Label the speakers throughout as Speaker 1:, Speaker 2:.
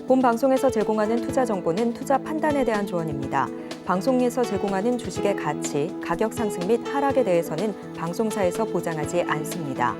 Speaker 1: 본 방송에서 제공하는 투자 정보는 투자 판단에 대한 조언입니다. 방송에서 제공하는 주식의 가치, 가격 상승 및 하락에 대해서는 방송사에서 보장하지 않습니다.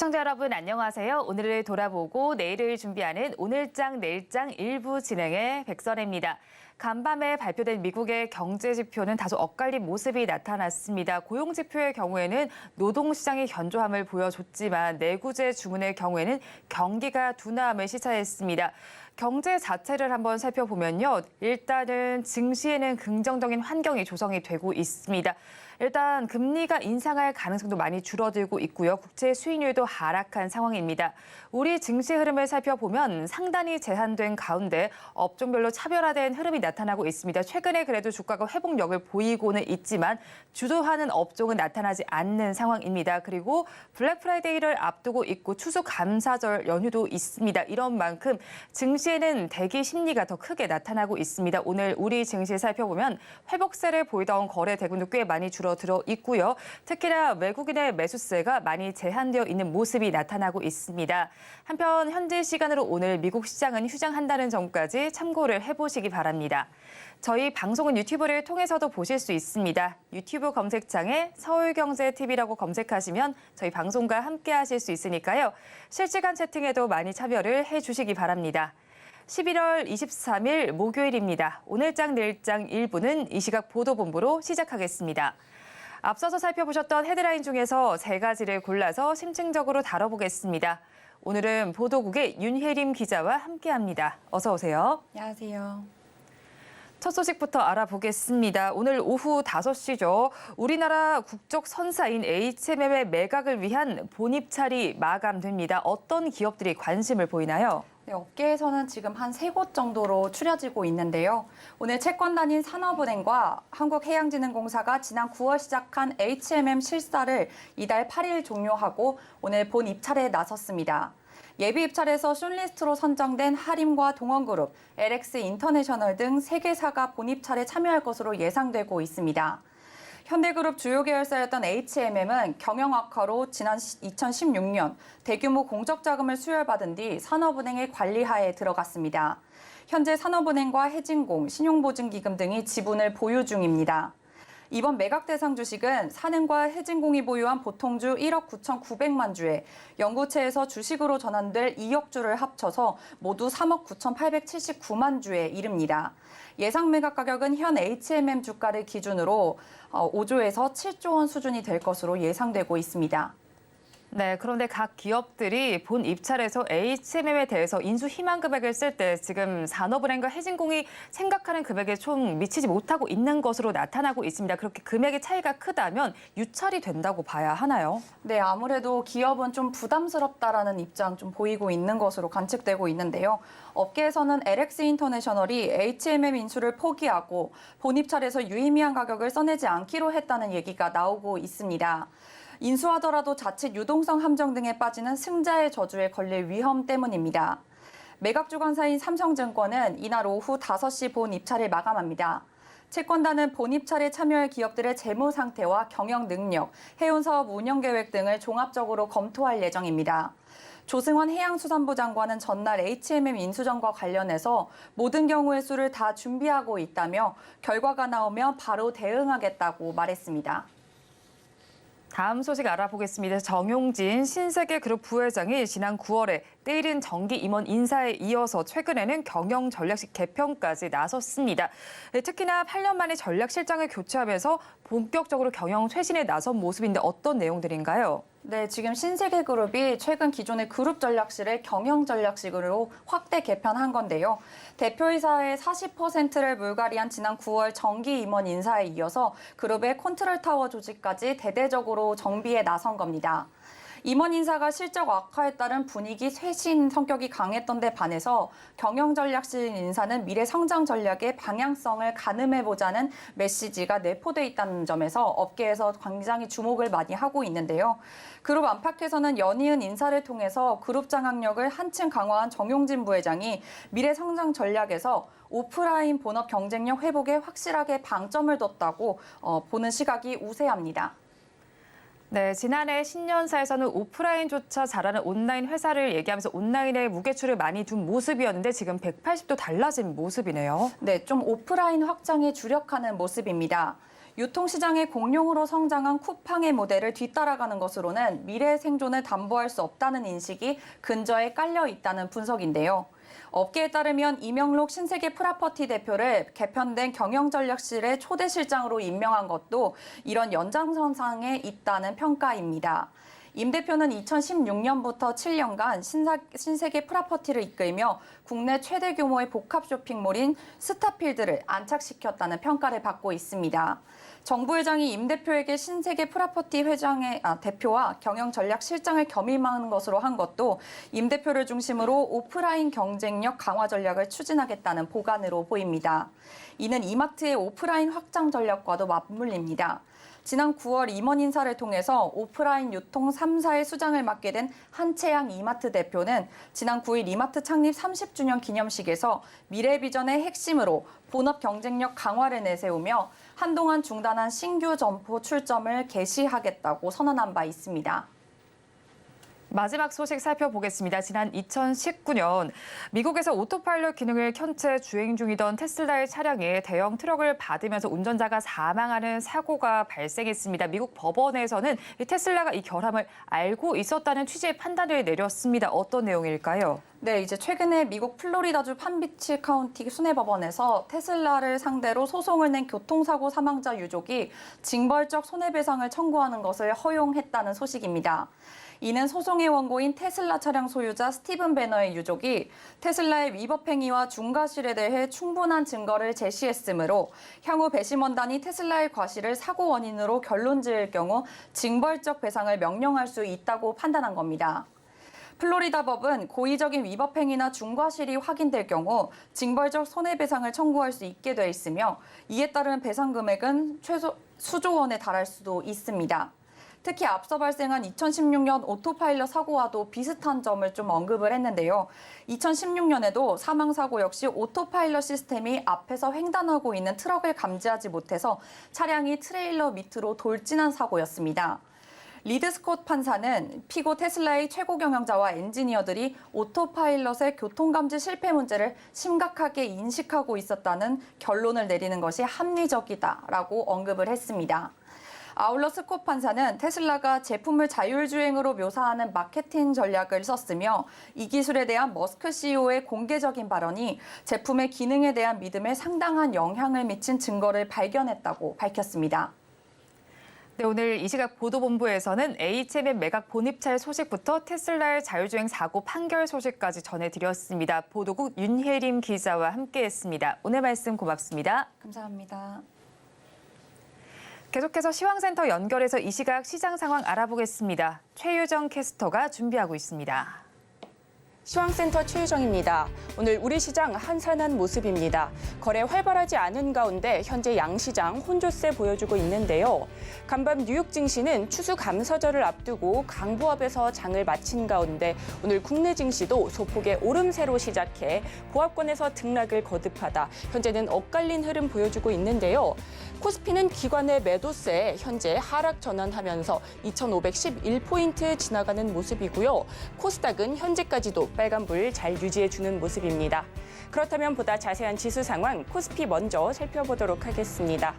Speaker 2: 시청자 여러분 안녕하세요. 오늘을 돌아보고 내일을 준비하는 오늘장 내일장 일부 진행의 백선혜입니다. 간밤에 발표된 미국의 경제 지표는 다소 엇갈린 모습이 나타났습니다. 고용 지표의 경우에는 노동시장이 견조함을 보여줬지만 내구재 주문의 경우에는 경기가 둔함을 시사했습니다. 경제 자체를 한번 살펴보면요. 일단은 증시에는 긍정적인 환경이 조성이 되고 있습니다. 일단 금리가 인상할 가능성도 많이 줄어들고 있고요. 국채 수익률도 하락한 상황입니다. 우리 증시 흐름을 살펴보면 상단이 제한된 가운데 업종별로 차별화된 흐름이 나타나고 있습니다. 최근에 그래도 주가가 회복력을 보이고는 있지만 주도하는 업종은 나타나지 않는 상황입니다. 그리고 블랙 프라이데이를 앞두고 있고 추수 감사절 연휴도 있습니다. 이런 만큼 증시에는 대기 심리가 더 크게 나타나고 있습니다. 오늘 우리 증시 살펴보면 회복세를 보이던 거래 대금도 꽤 많이 줄어들어 있고요. 특히나 외국인의 매수세가 많이 제한되어 있는 모습이 나타나고 있습니다. 한편 현지 시간으로 오늘 미국 시장은 휴장한다는 점까지 참고를 해보시기 바랍니다. 저희 방송은 유튜브를 통해서도 보실 수 있습니다. 유튜브 검색창에 서울경제TV라고 검색하시면 저희 방송과 함께 하실 수 있으니까요. 실시간 채팅에도 많이 참여를 해주시기 바랍니다. 11월 23일 목요일입니다. 오늘장 내일장 1부는 이 시각 보도본부로 시작하겠습니다. 앞서서 살펴보셨던 헤드라인 중에서 세 가지를 골라서 심층적으로 다뤄보겠습니다. 오늘은 보도국의 윤혜림 기자와 함께합니다. 어서 오세요.
Speaker 3: 안녕하세요.
Speaker 2: 첫 소식부터 알아보겠습니다. 오늘 오후 5시죠. 우리나라 국적 선사인 HMM의 매각을 위한 본입찰이 마감됩니다. 어떤 기업들이 관심을 보이나요?
Speaker 3: 네, 업계에서는 지금 한 3곳 정도로 추려지고 있는데요. 오늘 채권단인 산업은행과 한국해양진흥공사가 지난 9월 시작한 HMM 실사를 이달 8일 종료하고 오늘 본 입찰에 나섰습니다. 예비 입찰에서 숏리스트로 선정된 하림과 동원그룹, LX 인터내셔널 등 3개사가 본 입찰에 참여할 것으로 예상되고 있습니다. 현대그룹 주요 계열사였던 HMM은 경영 악화로 지난 2016년 대규모 공적 자금을 수혈받은 뒤 산업은행의 관리하에 들어갔습니다. 현재 산업은행과 해진공, 신용보증기금 등이 지분을 보유 중입니다. 이번 매각 대상 주식은 산은과 해진공이 보유한 보통주 1억 9,900만 주에 연구체에서 주식으로 전환될 2억 주를 합쳐서 모두 3억 9,879만 주에 이릅니다. 예상 매각 가격은 현 HMM 주가를 기준으로 5조에서 7조 원 수준이 될 것으로 예상되고 있습니다.
Speaker 2: 네, 그런데 각 기업들이 본 입찰에서 HMM에 대해서 인수 희망 금액을 쓸 때 지금 산업은행과 해진공이 생각하는 금액에 좀 미치지 못하고 있는 것으로 나타나고 있습니다. 그렇게 금액의 차이가 크다면 유찰이 된다고 봐야 하나요?
Speaker 3: 네, 아무래도 기업은 좀 부담스럽다라는 입장 좀 보이고 있는 것으로 관측되고 있는데요. 업계에서는 LX 인터내셔널이 HMM 인수를 포기하고 본 입찰에서 유의미한 가격을 써내지 않기로 했다는 얘기가 나오고 있습니다. 인수하더라도 자칫 유동성 함정 등에 빠지는 승자의 저주에 걸릴 위험 때문입니다. 매각 주관사인 삼성증권은 이날 오후 5시 본 입찰을 마감합니다. 채권단은 본 입찰에 참여할 기업들의 재무 상태와 경영 능력, 해운 사업 운영 계획 등을 종합적으로 검토할 예정입니다. 조승환 해양수산부 장관은 전날 HMM 인수전과 관련해서 모든 경우의 수를 다 준비하고 있다며 결과가 나오면 바로 대응하겠다고 말했습니다.
Speaker 2: 다음 소식 알아보겠습니다. 정용진 신세계그룹 부회장이 지난 9월에 때이른 정기 임원 인사에 이어서 최근에는 경영 전략실 개편까지 나섰습니다. 특히나 8년 만에 전략실장을 교체하면서 본격적으로 경영 쇄신에 나선 모습인데 어떤 내용들인가요?
Speaker 3: 네, 지금 신세계그룹이 최근 기존의 그룹 전략실을 경영 전략실로 확대 개편한 건데요. 대표이사의 40%를 물갈이한 지난 9월 정기 임원 인사에 이어서 그룹의 컨트롤타워 조직까지 대대적으로 정비에 나선 겁니다. 임원 인사가 실적 악화에 따른 분위기 쇄신 성격이 강했던 데 반해서 경영전략실 인사는 미래 성장 전략의 방향성을 가늠해보자는 메시지가 내포돼 있다는 점에서 업계에서 굉장히 주목을 많이 하고 있는데요. 그룹 안팎에서는 연이은 인사를 통해서 그룹 장악력을 한층 강화한 정용진 부회장이 미래 성장 전략에서 오프라인 본업 경쟁력 회복에 확실하게 방점을 뒀다고 보는 시각이 우세합니다.
Speaker 2: 네, 지난해 신년사에서는 오프라인조차 잘하는 온라인 회사를 얘기하면서 온라인에 무게추를 많이 둔 모습이었는데 지금 180도 달라진 모습이네요.
Speaker 3: 네, 좀 오프라인 확장에 주력하는 모습입니다. 유통시장의 공룡으로 성장한 쿠팡의 모델을 뒤따라가는 것으로는 미래 생존을 담보할 수 없다는 인식이 근저에 깔려 있다는 분석인데요. 업계에 따르면 이명록 신세계 프라퍼티 대표를 개편된 경영전략실의 초대 실장으로 임명한 것도 이런 연장선상에 있다는 평가입니다. 임 대표는 2016년부터 7년간 신세계 프라퍼티를 이끌며 국내 최대 규모의 복합 쇼핑몰인 스타필드를 안착시켰다는 평가를 받고 있습니다. 정 부회장이 임 대표에게 신세계 프라퍼티 대표와 경영전략실장을 겸임하는 것으로 한 것도 임 대표를 중심으로 오프라인 경쟁력 강화 전략을 추진하겠다는 보관으로 보입니다. 이는 이마트의 오프라인 확장 전략과도 맞물립니다. 지난 9월 임원 인사를 통해서 오프라인 유통 3사의 수장을 맡게 된 한채양 이마트 대표는 지난 9일 이마트 창립 30주년 기념식에서 미래 비전의 핵심으로 본업 경쟁력 강화를 내세우며 한동안 중단한 신규 점포 출점을 개시하겠다고 선언한 바 있습니다.
Speaker 2: 마지막 소식 살펴보겠습니다. 지난 2019년 미국에서 오토파일럿 기능을 켠 채 주행 중이던 테슬라의 차량에 대형 트럭을 받으면서 운전자가 사망하는 사고가 발생했습니다. 미국 법원에서는 테슬라가 이 결함을 알고 있었다는 취지의 판단을 내렸습니다. 어떤 내용일까요?
Speaker 3: 네, 이제 최근에 미국 플로리다주 판비치 카운티 수뇌법원에서 테슬라를 상대로 소송을 낸 교통사고 사망자 유족이 징벌적 손해배상을 청구하는 것을 허용했다는 소식입니다. 이는 소송의 원고인 테슬라 차량 소유자 스티븐 배너의 유족이 테슬라의 위법 행위와 중과실에 대해 충분한 증거를 제시했으므로 향후 배심원단이 테슬라의 과실을 사고 원인으로 결론 지을 경우 징벌적 배상을 명령할 수 있다고 판단한 겁니다. 플로리다 법은 고의적인 위법 행위나 중과실이 확인될 경우 징벌적 손해배상을 청구할 수 있게 돼 있으며 이에 따른 배상 금액은 최소 수조 원에 달할 수도 있습니다. 특히 앞서 발생한 2016년 오토파일럿 사고와도 비슷한 점을 좀 언급을 했는데요. 2016년에도 사망사고 역시 오토파일럿 시스템이 앞에서 횡단하고 있는 트럭을 감지하지 못해서 차량이 트레일러 밑으로 돌진한 사고였습니다. 리드 스콧 판사는 피고 테슬라의 최고 경영자와 엔지니어들이 오토파일럿의 교통감지 실패 문제를 심각하게 인식하고 있었다는 결론을 내리는 것이 합리적이다라고 언급을 했습니다. 아울러 스콧 판사는 테슬라가 제품을 자율주행으로 묘사하는 마케팅 전략을 썼으며 이 기술에 대한 머스크 CEO의 공개적인 발언이 제품의 기능에 대한 믿음에 상당한 영향을 미친 증거를 발견했다고 밝혔습니다.
Speaker 2: 네, 오늘 이 시각 보도본부에서는 HMM 매각 본입찰 소식부터 테슬라의 자율주행 사고 판결 소식까지 전해드렸습니다. 보도국 윤혜림 기자와 함께했습니다. 오늘 말씀 고맙습니다.
Speaker 3: 감사합니다.
Speaker 2: 계속해서 시황센터 연결해서 이 시각 시장 상황 알아보겠습니다. 최유정 캐스터가 준비하고 있습니다.
Speaker 4: 시황센터 최유정입니다. 오늘 우리 시장 한산한 모습입니다. 거래 활발하지 않은 가운데 현재 양시장 혼조세 보여주고 있는데요. 간밤 뉴욕 증시는 추수감사절을 앞두고 강보합에서 장을 마친 가운데 오늘 국내 증시도 소폭의 오름세로 시작해 보합권에서 등락을 거듭하다 현재는 엇갈린 흐름 보여주고 있는데요. 코스피는 기관의 매도세에 현재 하락 전환하면서 2,511포인트 지나가는 모습이고요. 코스닥은 현재까지도 빨간불 잘 유지해주는 모습입니다. 그렇다면 보다 자세한 지수 상황 코스피 먼저 살펴보도록 하겠습니다.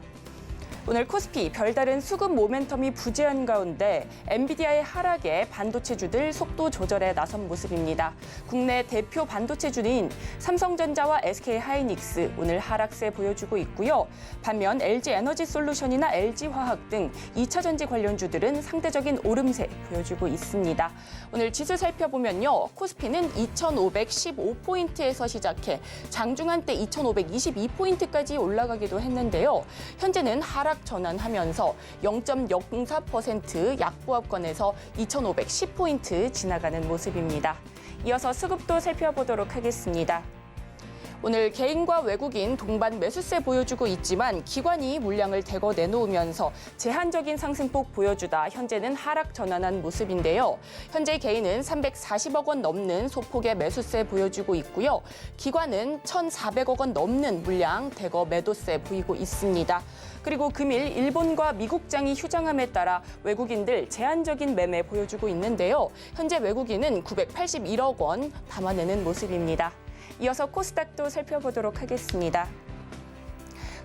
Speaker 4: 오늘 코스피 별다른 수급 모멘텀이 부재한 가운데 엔비디아의 하락에 반도체주들 속도 조절에 나선 모습입니다. 국내 대표 반도체주인 삼성전자와 SK하이닉스 오늘 하락세 보여주고 있고요. 반면 LG에너지솔루션이나 LG화학 등 2차전지 관련주들은 상대적인 오름세 보여주고 있습니다. 오늘 지수 살펴보면요. 코스피는 2,515포인트에서 시작해 장중 한때 2,522포인트까지 올라가기도 했는데요. 현재는 하락 하락 전환하면서 0.04% 약보합권에서 2,510포인트 지나가는 모습입니다. 이어서 수급도 살펴보도록 하겠습니다. 오늘 개인과 외국인 동반 매수세 보여주고 있지만 기관이 물량을 대거 내놓으면서 제한적인 상승폭 보여주다 현재는 하락 전환한 모습인데요. 현재 개인은 340억 원 넘는 소폭의 매수세 보여주고 있고요. 기관은 1,400억 원 넘는 물량 대거 매도세 보이고 있습니다. 그리고 금일 일본과 미국장이 휴장함에 따라 외국인들 제한적인 매매 보여주고 있는데요. 현재 외국인은 981억 원 담아내는 모습입니다. 이어서 코스닥도 살펴보도록 하겠습니다.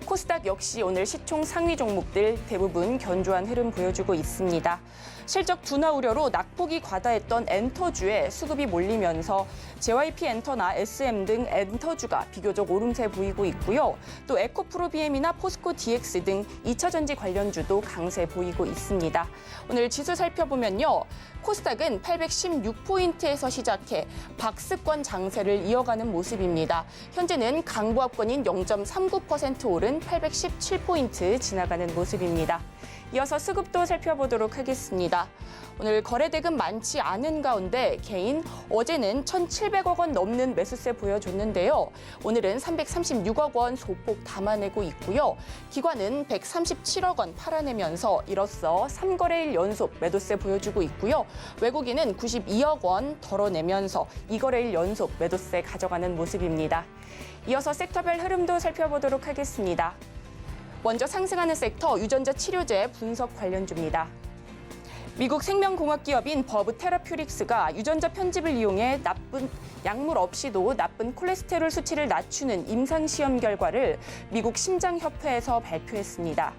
Speaker 4: 코스닥 역시 오늘 시총 상위 종목들 대부분 견조한 흐름 보여주고 있습니다. 실적 둔화 우려로 낙폭이 과다했던 엔터주에 수급이 몰리면서 JYP 엔터나 SM 등 엔터주가 비교적 오름세 보이고 있고요. 또 에코프로비엠이나 포스코 DX 등 2차전지 관련주도 강세 보이고 있습니다. 오늘 지수 살펴보면요. 코스닥은 816포인트에서 시작해 박스권 장세를 이어가는 모습입니다. 현재는 강보합권인 0.39% 오른 817포인트 지나가는 모습입니다. 이어서 수급도 살펴보도록 하겠습니다. 오늘 거래대금 많지 않은 가운데 개인 어제는 1,700억 원 넘는 매수세 보여줬는데요. 오늘은 336억 원 소폭 담아내고 있고요. 기관은 137억 원 팔아내면서 이로써 3거래일 연속 매도세 보여주고 있고요. 외국인은 92억 원 덜어내면서 2거래일 연속 매도세 가져가는 모습입니다. 이어서 섹터별 흐름도 살펴보도록 하겠습니다. 먼저 상승하는 섹터 유전자 치료제 분석 관련주입니다. 미국 생명공학 기업인 버브 테라퓨릭스가 유전자 편집을 이용해 나쁜 약물 없이도 나쁜 콜레스테롤 수치를 낮추는 임상시험 결과를 미국 심장협회에서 발표했습니다.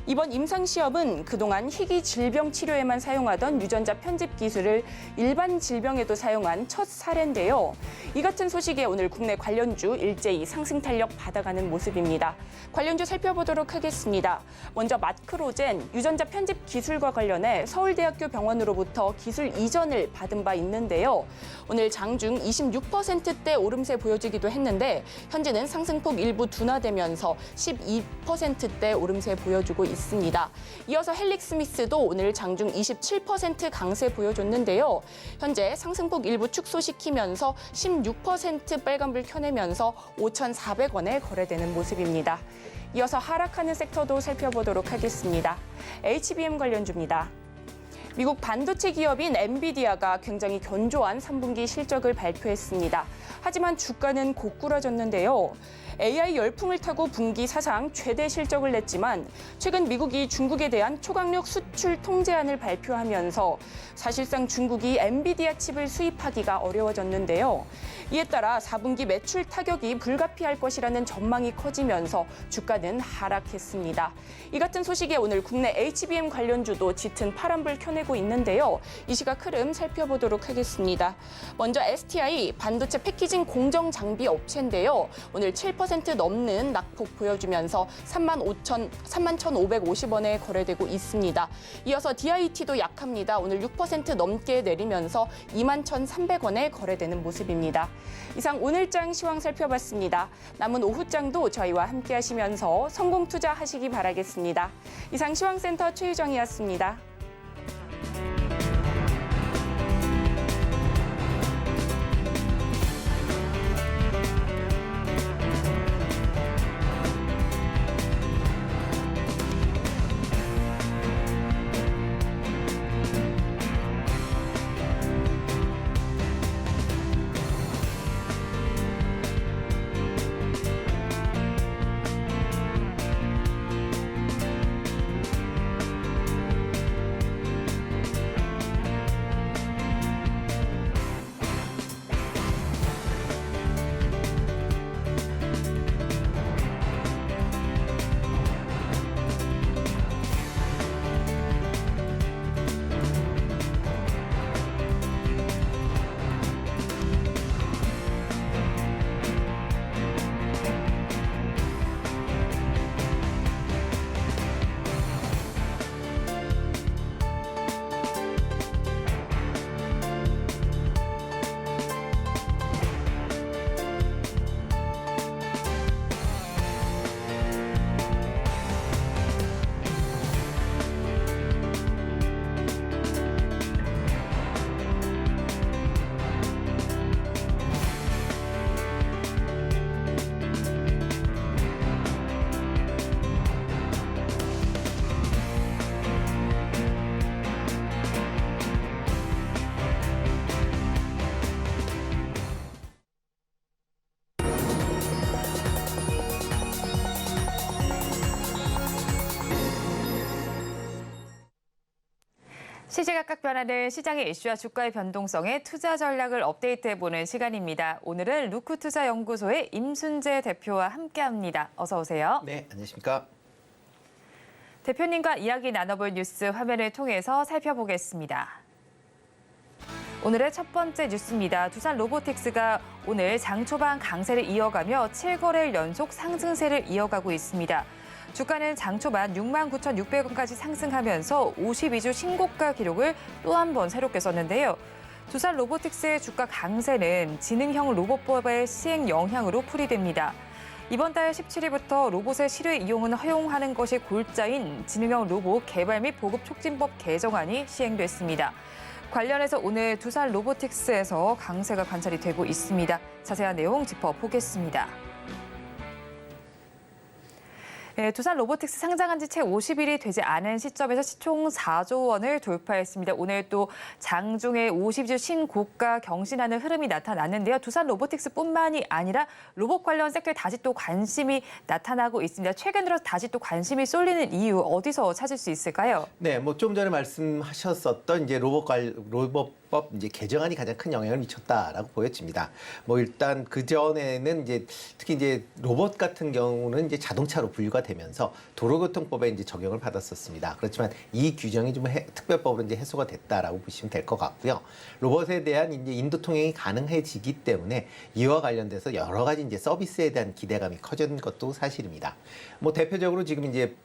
Speaker 4: 이번 임상시험은 그동안 희귀 질병 치료에만 사용하던 유전자 편집 기술을 일반 질병에도 사용한 첫 사례인데요. 이 같은 소식에 오늘 국내 관련주 일제히 상승 탄력 받아가는 모습입니다. 관련주 살펴보도록 하겠습니다. 먼저 마크로젠 유전자 편집 기술과 관련해 서울대학교 병원으로부터 기술 이전을 받은 바 있는데요. 오늘 장중 26%대 오름세 보여지기도 했는데 현재는 상승폭 일부 둔화되면서 12%대 오름세 보여주고 있습니다. 이어서 헬릭스미스도 오늘 장중 27% 강세 보여줬는데요. 현재 상승폭 일부 축소시키면서 16% 빨간불 켜내면서 5,400원에 거래되는 모습입니다. 이어서 하락하는 섹터도 살펴보도록 하겠습니다. HBM 관련주입니다. 미국 반도체 기업인 엔비디아가 굉장히 견조한 3분기 실적을 발표했습니다. 하지만 주가는 고꾸라졌는데요. AI 열풍을 타고 분기 사상 최대 실적을 냈지만 최근 미국이 중국에 대한 초강력 수출 통제안을 발표하면서 사실상 중국이 엔비디아 칩을 수입하기가 어려워졌는데요. 이에 따라 4분기 매출 타격이 불가피할 것이라는 전망이 커지면서 주가는 하락했습니다. 이 같은 소식에 오늘 국내 HBM 관련주도 짙은 파란불 켜내고 있는데요. 이 시각 흐름 살펴보도록 하겠습니다. 먼저 STI 반도체 패키징 공정 장비 업체인데요. 오늘 7% 넘는 낙폭 보여주면서 31,550원에 거래되고 있습니다. 이어서 DIT도 약합니다. 오늘 6% 넘게 내리면서 21,300원에 거래되는 모습입니다. 이상 오늘장 시황 살펴봤습니다. 남은 오후장도 저희와 함께 하시면서 성공 투자하시기 바라겠습니다. 이상 시황센터 최유정이었습니다.
Speaker 2: 시시각각 변하는 시장의 이슈와 주가의 변동성에 투자 전략을 업데이트해보는 시간입니다. 오늘은 루크투자연구소의 임순재 대표와 함께합니다. 어서 오세요.
Speaker 5: 네, 안녕하십니까.
Speaker 2: 대표님과 이야기 나눠볼 뉴스 화면을 통해서 살펴보겠습니다. 오늘의 첫 번째 뉴스입니다. 두산 로보틱스가 오늘 장 초반 강세를 이어가며 7거래일 연속 상승세를 이어가고 있습니다. 주가는 장 초반 69,600원까지 상승하면서 52주 신고가 기록을 또 한 번 새롭게 썼는데요. 두산 로보틱스의 주가 강세는 지능형 로봇법의 시행 영향으로 풀이됩니다. 이번 달 17일부터 로봇의 실외 이용은 허용하는 것이 골자인 지능형 로봇 개발 및 보급 촉진법 개정안이 시행됐습니다. 관련해서 오늘 두산 로보틱스에서 강세가 관찰이 되고 있습니다. 자세한 내용 짚어보겠습니다. 네, 두산 로보틱스 상장한 지 채 50일이 되지 않은 시점에서 시총 4조 원을 돌파했습니다. 오늘 또 장중에 50주 신고가 경신하는 흐름이 나타났는데요. 두산 로보틱스뿐만이 아니라 로봇 관련 섹터에 다시 또 관심이 나타나고 있습니다. 최근 들어 다시 또 관심이 쏠리는 이유 어디서 찾을 수 있을까요?
Speaker 5: 네, 뭐 좀 전에 말씀하셨었던 이제 로봇법 이제 개정안이 가장 큰 영향을 미쳤다라고 보여집니다. 뭐 일단 그 전에는 이제 특히 이제 로봇 같은 경우는 이제 자동차로 분류가 되면서 도로교통법에 이제 적용을 받았었습니다. 그렇지만 이 규정이 좀 특별법으로 이제 해소가 됐다라고 보시면 될 것 같고요. 로봇에 대한 이제 인도 통행이 가능해지기 때문에 이와 관련돼서 여러 가지 이제 서비스에 대한 기대감이 커진 것도 사실입니다. 뭐 대표적으로 지금 이제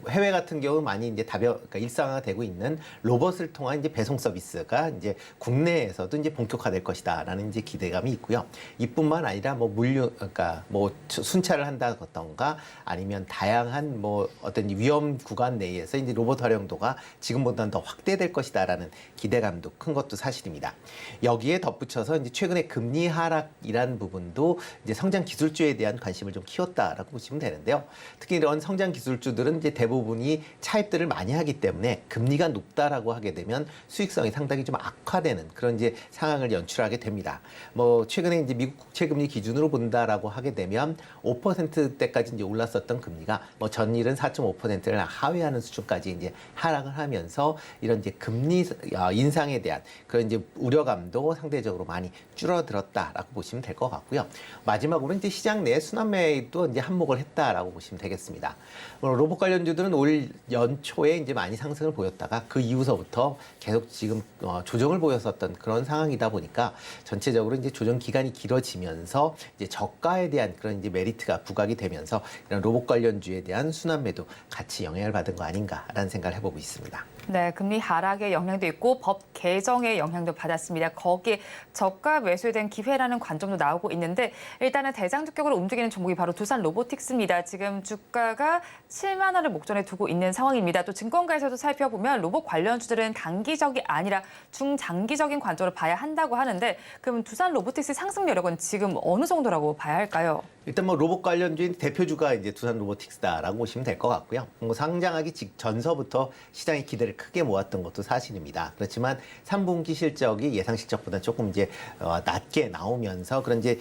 Speaker 5: 해외 같은 경우 많이 이제 그러니까 일상화되고 있는 로봇을 통한 이제 배송 서비스가 이제 국내에서도 이제 본격화될 것이다라는 이제 기대감이 있고요. 이뿐만 아니라 뭐 그러니까 뭐 순찰을 한다던가 아니면 다양한 뭐 어떤 위험 구간 내에서 이제 로봇 활용도가 지금보다는 더 확대될 것이다라는 기대감도 큰 것도 사실입니다. 여기에 덧붙여서 이제 최근에 금리 하락이라는 부분도 이제 성장 기술주에 대한 관심을 좀 키웠다라고 보시면 되는데요. 특히 이런 성장 기술주들은 이제 대부분이 차입들을 많이 하기 때문에 금리가 높다라고 하게 되면 수익성이 상당히 좀 악화되는 그런 이제 상황을 연출하게 됩니다. 뭐 최근에 이제 미국 국채 금리 기준으로 본다라고 하게 되면 5%대까지 이제 올랐었던 금리가 뭐 전일은 4.5%를 하회하는 수준까지 이제 하락을 하면서 이런 이제 금리 인상에 대한 그런 이제 우려감도 상대적으로 많이 줄어들었다라고 보시면 될 것 같고요. 마지막으로 이제 시장 내 순환매도 이제 한몫을 했다라고 보시면 되겠습니다. 로봇 관련주들은 올 연초에 이제 많이 상승을 보였다가 그 이후서부터 계속 지금 조정을 보였었던 그런 상황이다 보니까 전체적으로 이제 조정 기간이 길어지면서 이제 저가에 대한 그런 이제 메리트가 부각이 되면서 이런 로봇 관련주에 대한 순환매도 같이 영향을 받은 거 아닌가라는 생각을 해보고 있습니다.
Speaker 2: 네, 금리 하락의 영향도 있고 법 개정의 영향도 받았습니다. 거기에 저가 매수에 대한 기회라는 관점도 나오고 있는데 일단은 대장주격으로 움직이는 종목이 바로 두산 로보틱스입니다. 지금 주가가 7만 원을 목전에 두고 있는 상황입니다. 또 증권가에서도 살펴보면 로봇 관련주들은 단기적이 아니라 중장기적인 관점으로 봐야 한다고 하는데 그럼 두산 로보틱스 상승 여력은 지금 어느 정도라고 봐야 할까요?
Speaker 5: 일단 뭐 로봇 관련주인 대표주가 이제 두산 로보틱스다라고 보시면 될 것 같고요. 뭐 상장하기 직전서부터 시장의 기대를 크게 모았던 것도 사실입니다. 그렇지만 3분기 실적이 예상 실적보다 조금 이제 낮게 나오면서 그런 이제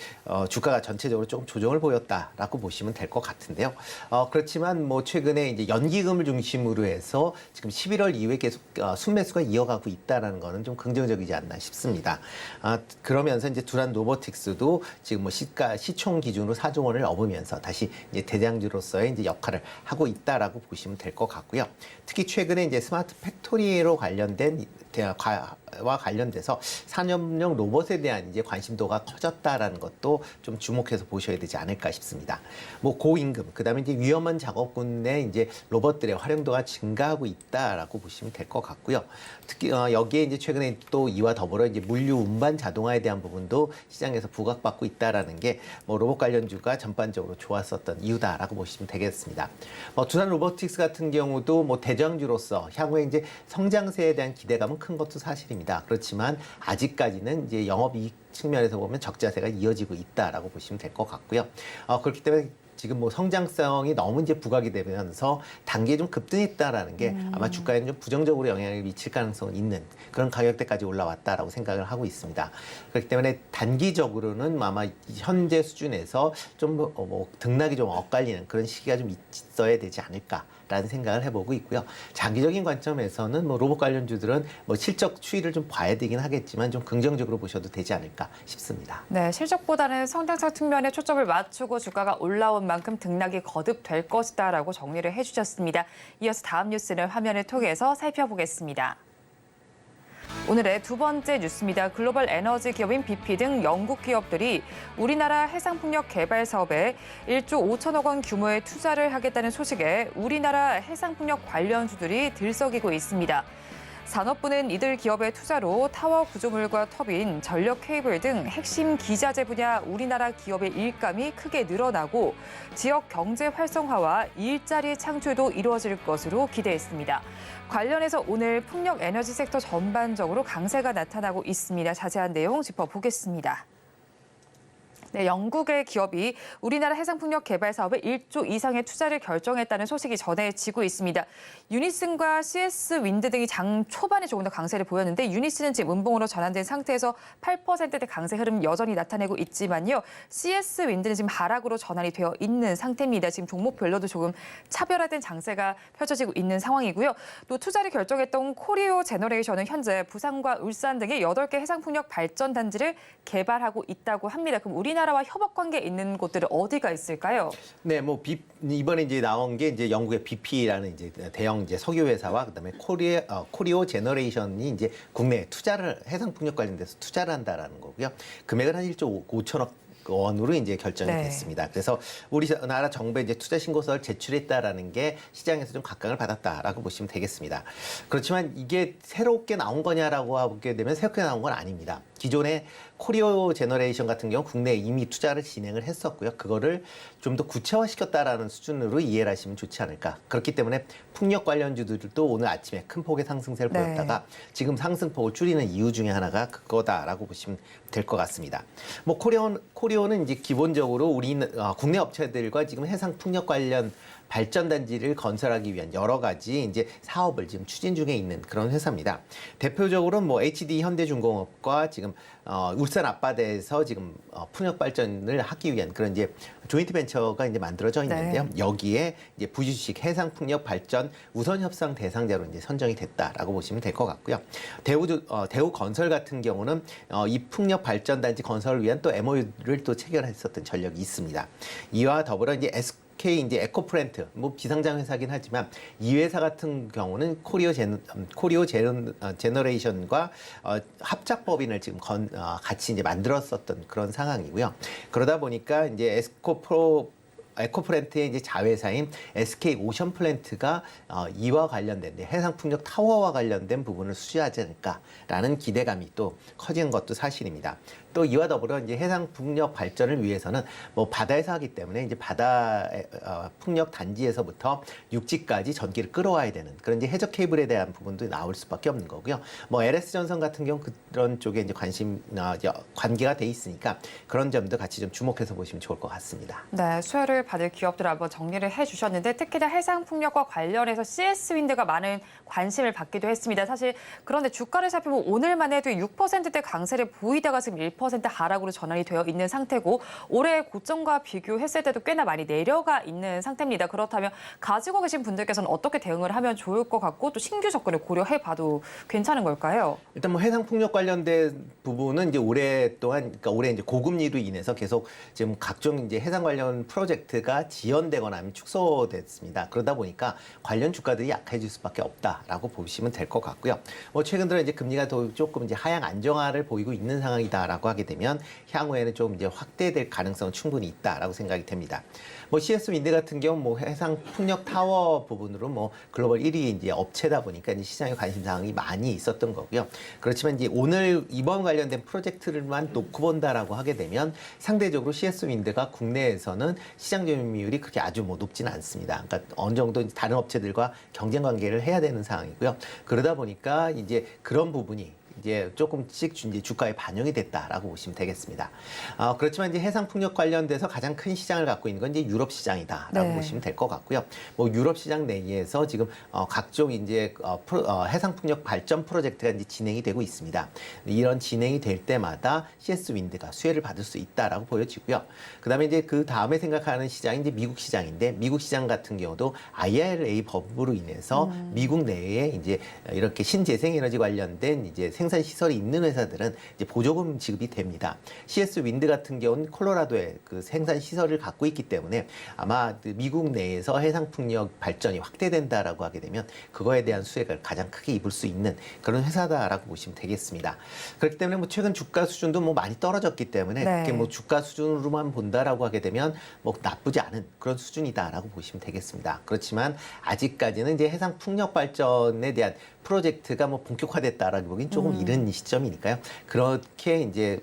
Speaker 5: 주가가 전체적으로 조금 조정을 보였다라고 보시면 될 것 같은데요. 그렇지만 뭐 최근에 이제 연기금을 중심으로 해서 지금 11월 이후에 계속 순매수가 이어가고 있다라는 거는 좀 긍정적이지 않나 싶습니다. 그러면서 이제 두산 로보틱스도 지금 뭐 시총 기준으로 4조 원을 넘으면서 다시 이제 대장주로서의 이제 역할을 하고 있다라고 보시면 될 것 같고요. 특히 최근에 이제 스마트 팩토리로 관련된 와 관련돼서 산업용 로봇에 대한 이제 관심도가 커졌다라는 것도 좀 주목해서 보셔야 되지 않을까 싶습니다. 뭐 고임금, 그다음에 이제 위험한 작업군의 이제 로봇들의 활용도가 증가하고 있다라고 보시면 될 것 같고요. 특히 여기에 이제 최근에 또 이와 더불어 이제 물류 운반 자동화에 대한 부분도 시장에서 부각받고 있다라는 게 뭐 로봇 관련주가 전반적으로 좋았었던 이유다라고 보시면 되겠습니다. 두산 로보틱스 같은 경우도 뭐 대장주로서 향후에 이제 성장세에 대한 기대감은 큰 것도 사실입니다. 그렇지만 아직까지는 이제 영업이익 측면에서 보면 적자세가 이어지고 있다라고 보시면 될 것 같고요. 그렇기 때문에 지금 뭐 성장성이 너무 이제 부각이 되면서 단계에 좀 급등했다라는 게 아마 주가에는 좀 부정적으로 영향을 미칠 가능성은 있는 그런 가격대까지 올라왔다라고 생각을 하고 있습니다. 그렇기 때문에 단기적으로는 아마 현재 수준에서 좀 뭐 등락이 좀 엇갈리는 그런 시기가 좀 있어야 되지 않을까 라는 생각을 해보고 있고요. 장기적인 관점에서는 뭐 로봇 관련주들은 뭐 실적 추이를 좀 봐야 되긴 하겠지만 좀 긍정적으로 보셔도 되지 않을까 싶습니다.
Speaker 2: 네, 실적보다는 성장성 측면에 초점을 맞추고 주가가 올라온 만큼 등락이 거듭될 것이다라고 정리를 해주셨습니다. 이어서 다음 뉴스는 화면을 통해서 살펴보겠습니다. 오늘의 두 번째 뉴스입니다. 글로벌 에너지 기업인 BP 등 영국 기업들이 우리나라 해상풍력 개발 사업에 1조 5천억 원 규모의 투자를 하겠다는 소식에 우리나라 해상풍력 관련주들이 들썩이고 있습니다. 산업부는 이들 기업의 투자로 타워 구조물과 터빈, 전력 케이블 등 핵심 기자재 분야 우리나라 기업의 일감이 크게 늘어나고 지역 경제 활성화와 일자리 창출도 이루어질 것으로 기대했습니다. 관련해서 오늘 풍력 에너지 섹터 전반적으로 강세가 나타나고 있습니다. 자세한 내용 짚어보겠습니다. 네, 영국의 기업이 우리나라 해상풍력 개발 사업에 1조 이상의 투자를 결정했다는 소식이 전해지고 있습니다. 유니슨과 CS 윈드 등이 장 초반에 조금 더 강세를 보였는데 유니슨은 지금 음봉으로 전환된 상태에서 8%대 강세 흐름 여전히 나타내고 있지만요. CS 윈드는 지금 하락으로 전환이 되어 있는 상태입니다. 지금 종목별로도 조금 차별화된 장세가 펼쳐지고 있는 상황이고요. 또 투자를 결정했던 코리오 제너레이션은 현재 부산과 울산 등의 8개 해상풍력 발전 단지를 개발하고 있다고 합니다. 그럼 우리나라와 협업 관계 있는 곳들은 어디가 있을까요?
Speaker 5: 네, 뭐 이번에 이제 나온 게 이제 영국의 BP라는 이제 대형 이제 석유 회사와 그다음에 코리오 제너레이션이 이제 국내에 투자를 해상풍력 관련돼서 투자를 한다라는 거고요. 금액은 한 1조 5천억 원으로 이제 결정이
Speaker 2: 네.
Speaker 5: 됐습니다. 그래서 우리나라 정부에 이제 투자 신고서를 제출했다라는 게 시장에서 좀 각광을 받았다라고 보시면 되겠습니다. 그렇지만 이게 새롭게 나온 거냐라고 하게 되면 새롭게 나온 건 아닙니다. 기존에 코리오 제너레이션 같은 경우 국내에 이미 투자를 진행을 했었고요. 그거를 좀 더 구체화시켰다라는 수준으로 이해를 하시면 좋지 않을까. 그렇기 때문에 풍력 관련주들도 오늘 아침에 큰 폭의 상승세를
Speaker 2: 네.
Speaker 5: 보였다가 지금 상승폭을 줄이는 이유 중에 하나가 그거다라고 보시면 될 것 같습니다. 뭐 코리오는 이제 기본적으로 국내 업체들과 지금 해상 풍력 관련 발전단지를 건설하기 위한 여러 가지 이제 사업을 지금 추진 중에 있는 그런 회사입니다. 대표적으로 뭐 HD 현대중공업과 지금 울산 앞바다에서 지금 풍력 발전을 하기 위한 그런 이제 조인트 벤처가 이제 만들어져 있는데요.
Speaker 2: 네.
Speaker 5: 여기에 이제 부주식 해상 풍력 발전 우선 협상 대상자로 이제 선정이 됐다라고 보시면 될 것 같고요. 대우 건설 같은 경우는 이 풍력 발전단지 건설을 위한 또 MOU를 또 체결했었던 전력이 있습니다. 이와 더불어 이제 SK 이제 에코프렌트 뭐 비상장 회사긴 하지만 이 회사 같은 경우는 코리오 제너레이션과 합작법인을 지금 같이 이제 만들었었던 그런 상황이고요. 그러다 보니까 이제 에코프렌트의 이제 자회사인 SK 오션 플랜트가 이와 관련된 해상풍력 타워와 관련된 부분을 수주하지 않을까라는 기대감이 또 커지는 것도 사실입니다. 또 이와 더불어 이제 해상 풍력 발전을 위해서는 뭐 바다에서 하기 때문에 이제 바다 풍력 단지에서부터 육지까지 전기를 끌어와야 되는 그런 이제 해적 케이블에 대한 부분도 나올 수밖에 없는 거고요. 뭐 LS 전선 같은 경우 그런 쪽에 이제 관계가 돼 있으니까 그런 점도 같이 좀 주목해서 보시면 좋을 것 같습니다.
Speaker 2: 네, 수혜를 받을 기업들 한번 정리를 해주셨는데 특히나 해상풍력과 관련해서 CS윈드가 많은 관심을 받기도 했습니다. 사실 그런데 주가를 살펴보면 오늘만 해도 6%대 강세를 보이다가 지금 1% 하락으로 전환이 되어 있는 상태고 올해 고점과 비교했을 때도 꽤나 많이 내려가 있는 상태입니다. 그렇다면 가지고 계신 분들께서는 어떻게 대응을 하면 좋을 것 같고 또 신규 접근을 고려해봐도 괜찮은 걸까요?
Speaker 5: 일단 뭐 해상 풍력 관련된 부분은 이제 오랫동안 그러니까 올해 이제 고금리로 인해서 계속 지금 각종 이제 해상 관련 프로젝트가 지연되거나 하면 축소됐습니다. 그러다 보니까 관련 주가들이 약해질 수밖에 없다라고 보시면 될 것 같고요. 뭐 최근 들어 이제 금리가 조금 이제 하향 안정화를 보이고 있는 상황이다라고 하게 되면 향후에는 좀 이제 확대될 가능성은 충분히 있다라고 생각이 됩니다. 뭐 CS 윈드 같은 경우 뭐 해상 풍력 타워 부분으로 뭐 글로벌 1위 이제 업체다 보니까 이제 시장에 관심 사항이 많이 있었던 거고요. 그렇지만 이제 오늘 이번 관련된 프로젝트를만 놓고 본다라고 하게 되면 상대적으로 CS 윈드가 국내에서는 시장 점유율이 그렇게 아주 뭐 높지는 않습니다. 그러니까 어느 정도 다른 업체들과 경쟁 관계를 해야 되는 상황이고요. 그러다 보니까 이제 그런 부분이 이제 조금씩 이제 주가에 반영이 됐다라고 보시면 되겠습니다. 그렇지만 이제 해상 풍력 관련돼서 가장 큰 시장을 갖고 있는 건 이제 유럽 시장이다라고
Speaker 2: 네.
Speaker 5: 보시면 될 것 같고요. 뭐 유럽 시장 내에서 지금 각종 이제 해상 풍력 발전 프로젝트가 이제 진행이 되고 있습니다. 이런 진행이 될 때마다 CS 윈드가 수혜를 받을 수 있다라고 보여지고요. 그다음에 이제 그 다음에 생각하는 시장이 이제 미국 시장인데 미국 시장 같은 경우도 IRA 법으로 인해서 미국 내에 이제 이렇게 신재생에너지 관련된 이제 생산 시설이 있는 회사들은 이제 보조금 지급이 됩니다. CS 윈드 같은 경우는 콜로라도에 그 생산 시설을 갖고 있기 때문에 아마 그 미국 내에서 해상 풍력 발전이 확대된다라고 하게 되면 그거에 대한 수혜를 가장 크게 입을 수 있는 그런 회사다라고 보시면 되겠습니다. 그렇기 때문에 뭐 최근 주가 수준도 뭐 많이 떨어졌기 때문에
Speaker 2: 네.
Speaker 5: 그게 뭐 주가 수준으로만 본다라고 하게 되면 뭐 나쁘지 않은 그런 수준이다라고 보시면 되겠습니다. 그렇지만 아직까지는 이제 해상 풍력 발전에 대한 프로젝트가 뭐 본격화됐다라고 보기엔 조금 이른 시점이니까요. 그렇게 이제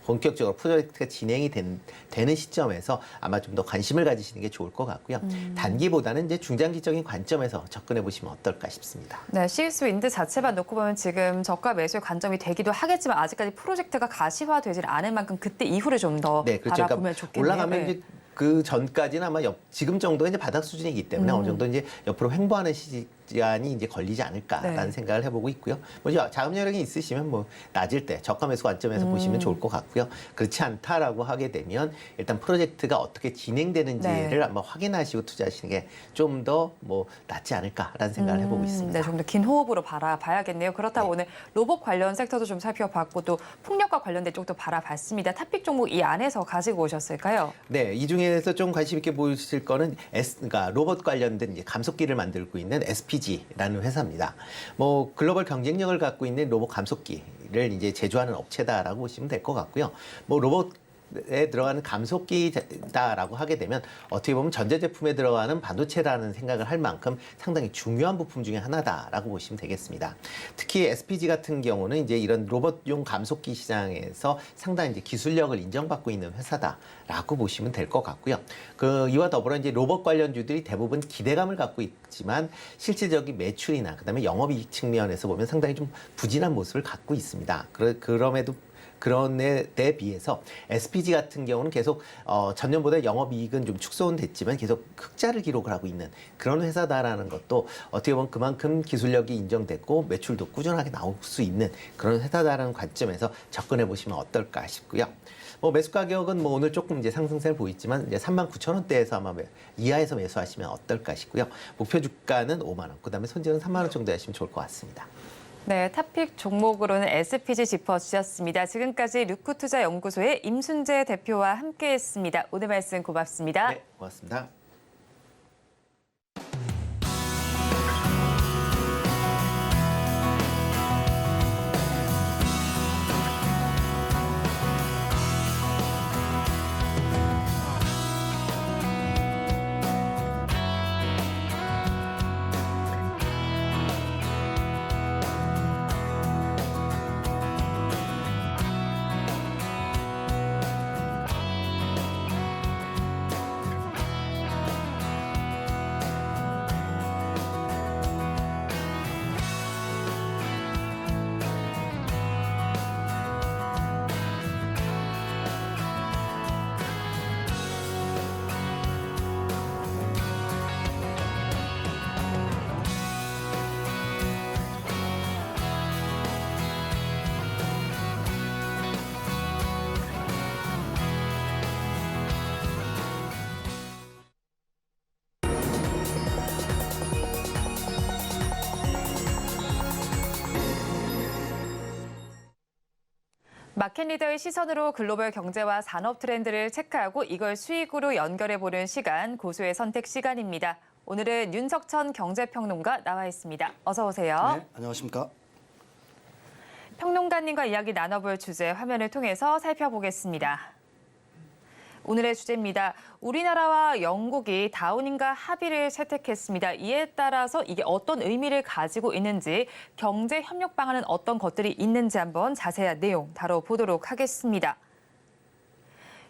Speaker 5: 본격적으로 프로젝트가 진행이 되는 시점에서 아마 좀 더 관심을 가지시는 게 좋을 것 같고요. 단기보다는 이제 중장기적인 관점에서 접근해 보시면 어떨까 싶습니다.
Speaker 2: 네, CS 윈드 자체만 놓고 보면 지금 저가 매수의 관점이 되기도 하겠지만 아직까지 프로젝트가 가시화되질 않은 만큼 그때 이후를 좀 더
Speaker 5: 네, 그렇죠.
Speaker 2: 바라보면 좋겠네요.
Speaker 5: 올라가면
Speaker 2: 네.
Speaker 5: 이제 그 전까지는 아마 지금 정도가 이제 바닥 수준이기 때문에 어느 정도 이제 옆으로 횡보하는 시간이 이제 걸리지 않을까라는
Speaker 2: 네.
Speaker 5: 생각을 해보고 있고요. 뭐 자금 여력이 있으시면 뭐 낮을 때 저가 매수 관점에서 보시면 좋을 것 같고요. 그렇지 않다라고 하게 되면 일단 프로젝트가 어떻게 진행되는지를
Speaker 2: 네.
Speaker 5: 한번 확인하시고 투자하시는 게 좀 더 뭐 낫지 않을까라는 생각을 해보고 있습니다.
Speaker 2: 네, 좀 더 긴 호흡으로 바라봐야겠네요. 그렇다고
Speaker 5: 네.
Speaker 2: 오늘 로봇 관련 섹터도 좀 살펴봤고 또 풍력과 관련된 쪽도 바라봤습니다. 탑픽 종목 이 안에서 가지고 오셨을까요?
Speaker 5: 네, 이 중에서 좀 관심 있게 보실 거는 그러니까 로봇 관련된 이제 감속기를 만들고 있는 SPG라는 회사입니다. 뭐 글로벌 경쟁력을 갖고 있는 로봇 감속기를 이제 제조하는 업체다라고 보시면 될 것 같고요. 뭐 로봇에 들어가는 감속기다라고 하게 되면 어떻게 보면 전자제품에 들어가는 반도체라는 생각을 할 만큼 상당히 중요한 부품 중에 하나다라고 보시면 되겠습니다. 특히 SPG 같은 경우는 이제 이런 로봇용 감속기 시장에서 상당히 이제 기술력을 인정받고 있는 회사다라고 보시면 될 것 같고요. 이와 더불어 이제 로봇 관련주들이 대부분 기대감을 갖고 있지만 실질적인 매출이나 그다음에 영업이익 측면에서 보면 상당히 좀 부진한 모습을 갖고 있습니다. 그럼에도 그런 데 비해서 SPG 같은 경우는 계속 전년보다 영업이익은 좀 축소는 됐지만 계속 흑자를 기록을 하고 있는 그런 회사다라는 것도 어떻게 보면 그만큼 기술력이 인정됐고 매출도 꾸준하게 나올 수 있는 그런 회사다라는 관점에서 접근해 보시면 어떨까 싶고요. 뭐 매수 가격은 뭐 오늘 조금 이제 상승세를 보이지만 이제 39,000원대에서 아마 이하에서 매수하시면 어떨까 싶고요. 목표 주가는 5만 원, 그다음에 손절은 3만 원 정도 하시면 좋을 것 같습니다.
Speaker 2: 네, 탑픽 종목으로는 SPG 짚어주셨습니다. 지금까지 류크투자연구소의 임순재 대표와 함께했습니다. 오늘 말씀 고맙습니다.
Speaker 5: 네, 고맙습니다.
Speaker 2: 마켓 리더의 시선으로 글로벌 경제와 산업 트렌드를 체크하고 이걸 수익으로 연결해보는 시간, 고수의 선택 시간입니다. 오늘은 윤석천 경제평론가 나와 있습니다. 어서 오세요.
Speaker 6: 네, 안녕하십니까?
Speaker 2: 평론가님과 이야기 나눠볼 주제 화면을 통해서 살펴보겠습니다. 오늘의 주제입니다. 우리나라와 영국이 다우닝가 합의를 채택했습니다. 이에 따라서 이게 어떤 의미를 가지고 있는지, 경제 협력 방안은 어떤 것들이 있는지 한번 자세한 내용 다뤄보도록 하겠습니다.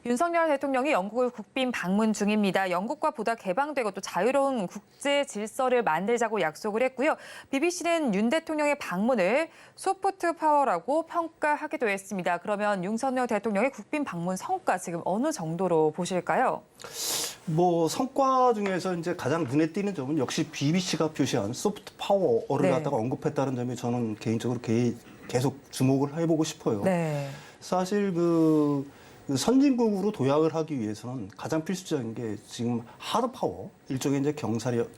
Speaker 2: 윤석열 대통령이 영국을 국빈 방문 중입니다. 영국과 보다 개방되고 또 자유로운 국제 질서를 만들자고 약속을 했고요. BBC는 윤 대통령의 방문을 소프트 파워라고 평가하기도 했습니다. 그러면 윤석열 대통령의 국빈 방문 성과 지금 어느 정도로 보실까요?
Speaker 6: 뭐 성과 중에서 이제 가장 눈에 띄는 점은 역시 BBC가 표시한 소프트 파워를
Speaker 2: 네.
Speaker 6: 갖다가 언급했다는 점이 저는 개인적으로 계속 주목을 해보고 싶어요.
Speaker 2: 네.
Speaker 6: 사실 그 선진국으로 도약을 하기 위해서는 가장 필수적인 게 지금 하드 파워, 일종의 이제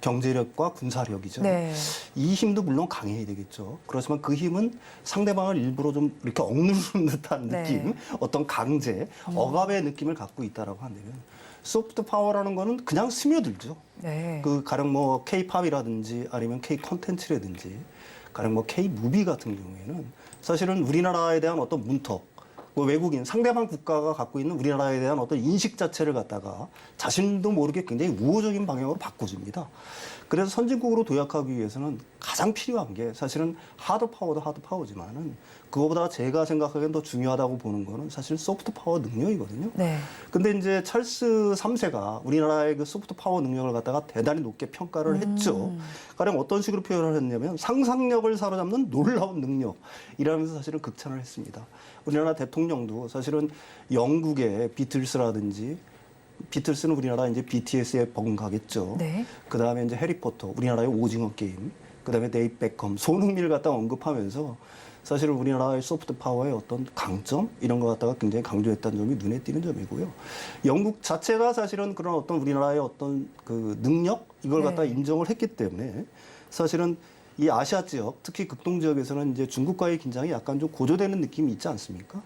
Speaker 6: 경제력과 군사력이죠.
Speaker 2: 네.
Speaker 6: 이 힘도 물론 강해야 되겠죠. 그렇지만 그 힘은 상대방을 일부러 좀 이렇게 억누르는 듯한
Speaker 2: 네.
Speaker 6: 느낌, 어떤 강제, 억압의 느낌을 갖고 있다라고 한다면 소프트 파워라는 거는 그냥 스며들죠.
Speaker 2: 네.
Speaker 6: 그 가령 뭐 K-팝이라든지 아니면 K-컨텐츠라든지 가령 뭐 K-무비 같은 경우에는 사실은 우리나라에 대한 어떤 문턱, 뭐 외국인 상대방 국가가 갖고 있는 우리나라에 대한 어떤 인식 자체를 갖다가 자신도 모르게 굉장히 우호적인 방향으로 바꿔줍니다. 그래서 선진국으로 도약하기 위해서는 가장 필요한 게 사실은 하드 파워도 하드 파워지만은 그거보다 제가 생각하기엔 더 중요하다고 보는 거는 사실 소프트 파워 능력이거든요.
Speaker 2: 네.
Speaker 6: 근데 이제 찰스 3세가 우리나라의 그 소프트 파워 능력을 갖다가 대단히 높게 평가를 했죠. 가령 어떤 식으로 표현을 했냐면 상상력을 사로잡는 놀라운 능력 이라면서 사실은 극찬을 했습니다. 우리나라 대통령도 사실은 영국의 비틀스라든지 비틀스는 우리나라 이제 BTS에 버금가겠죠.
Speaker 2: 네.
Speaker 6: 그 다음에 이제 해리포터, 우리나라의 오징어 게임, 그 다음에 데이비 베컴, 손흥민을 갖다 언급하면서 사실은 우리나라의 소프트 파워의 어떤 강점 이런 거 갖다가 굉장히 강조했다는 점이 눈에 띄는 점이고요. 영국 자체가 사실은 그런 어떤 우리나라의 어떤 그 능력 이걸 갖다
Speaker 2: 네.
Speaker 6: 인정을 했기 때문에 사실은 이 아시아 지역, 특히 극동 지역에서는 이제 중국과의 긴장이 약간 좀 고조되는 느낌이 있지 않습니까?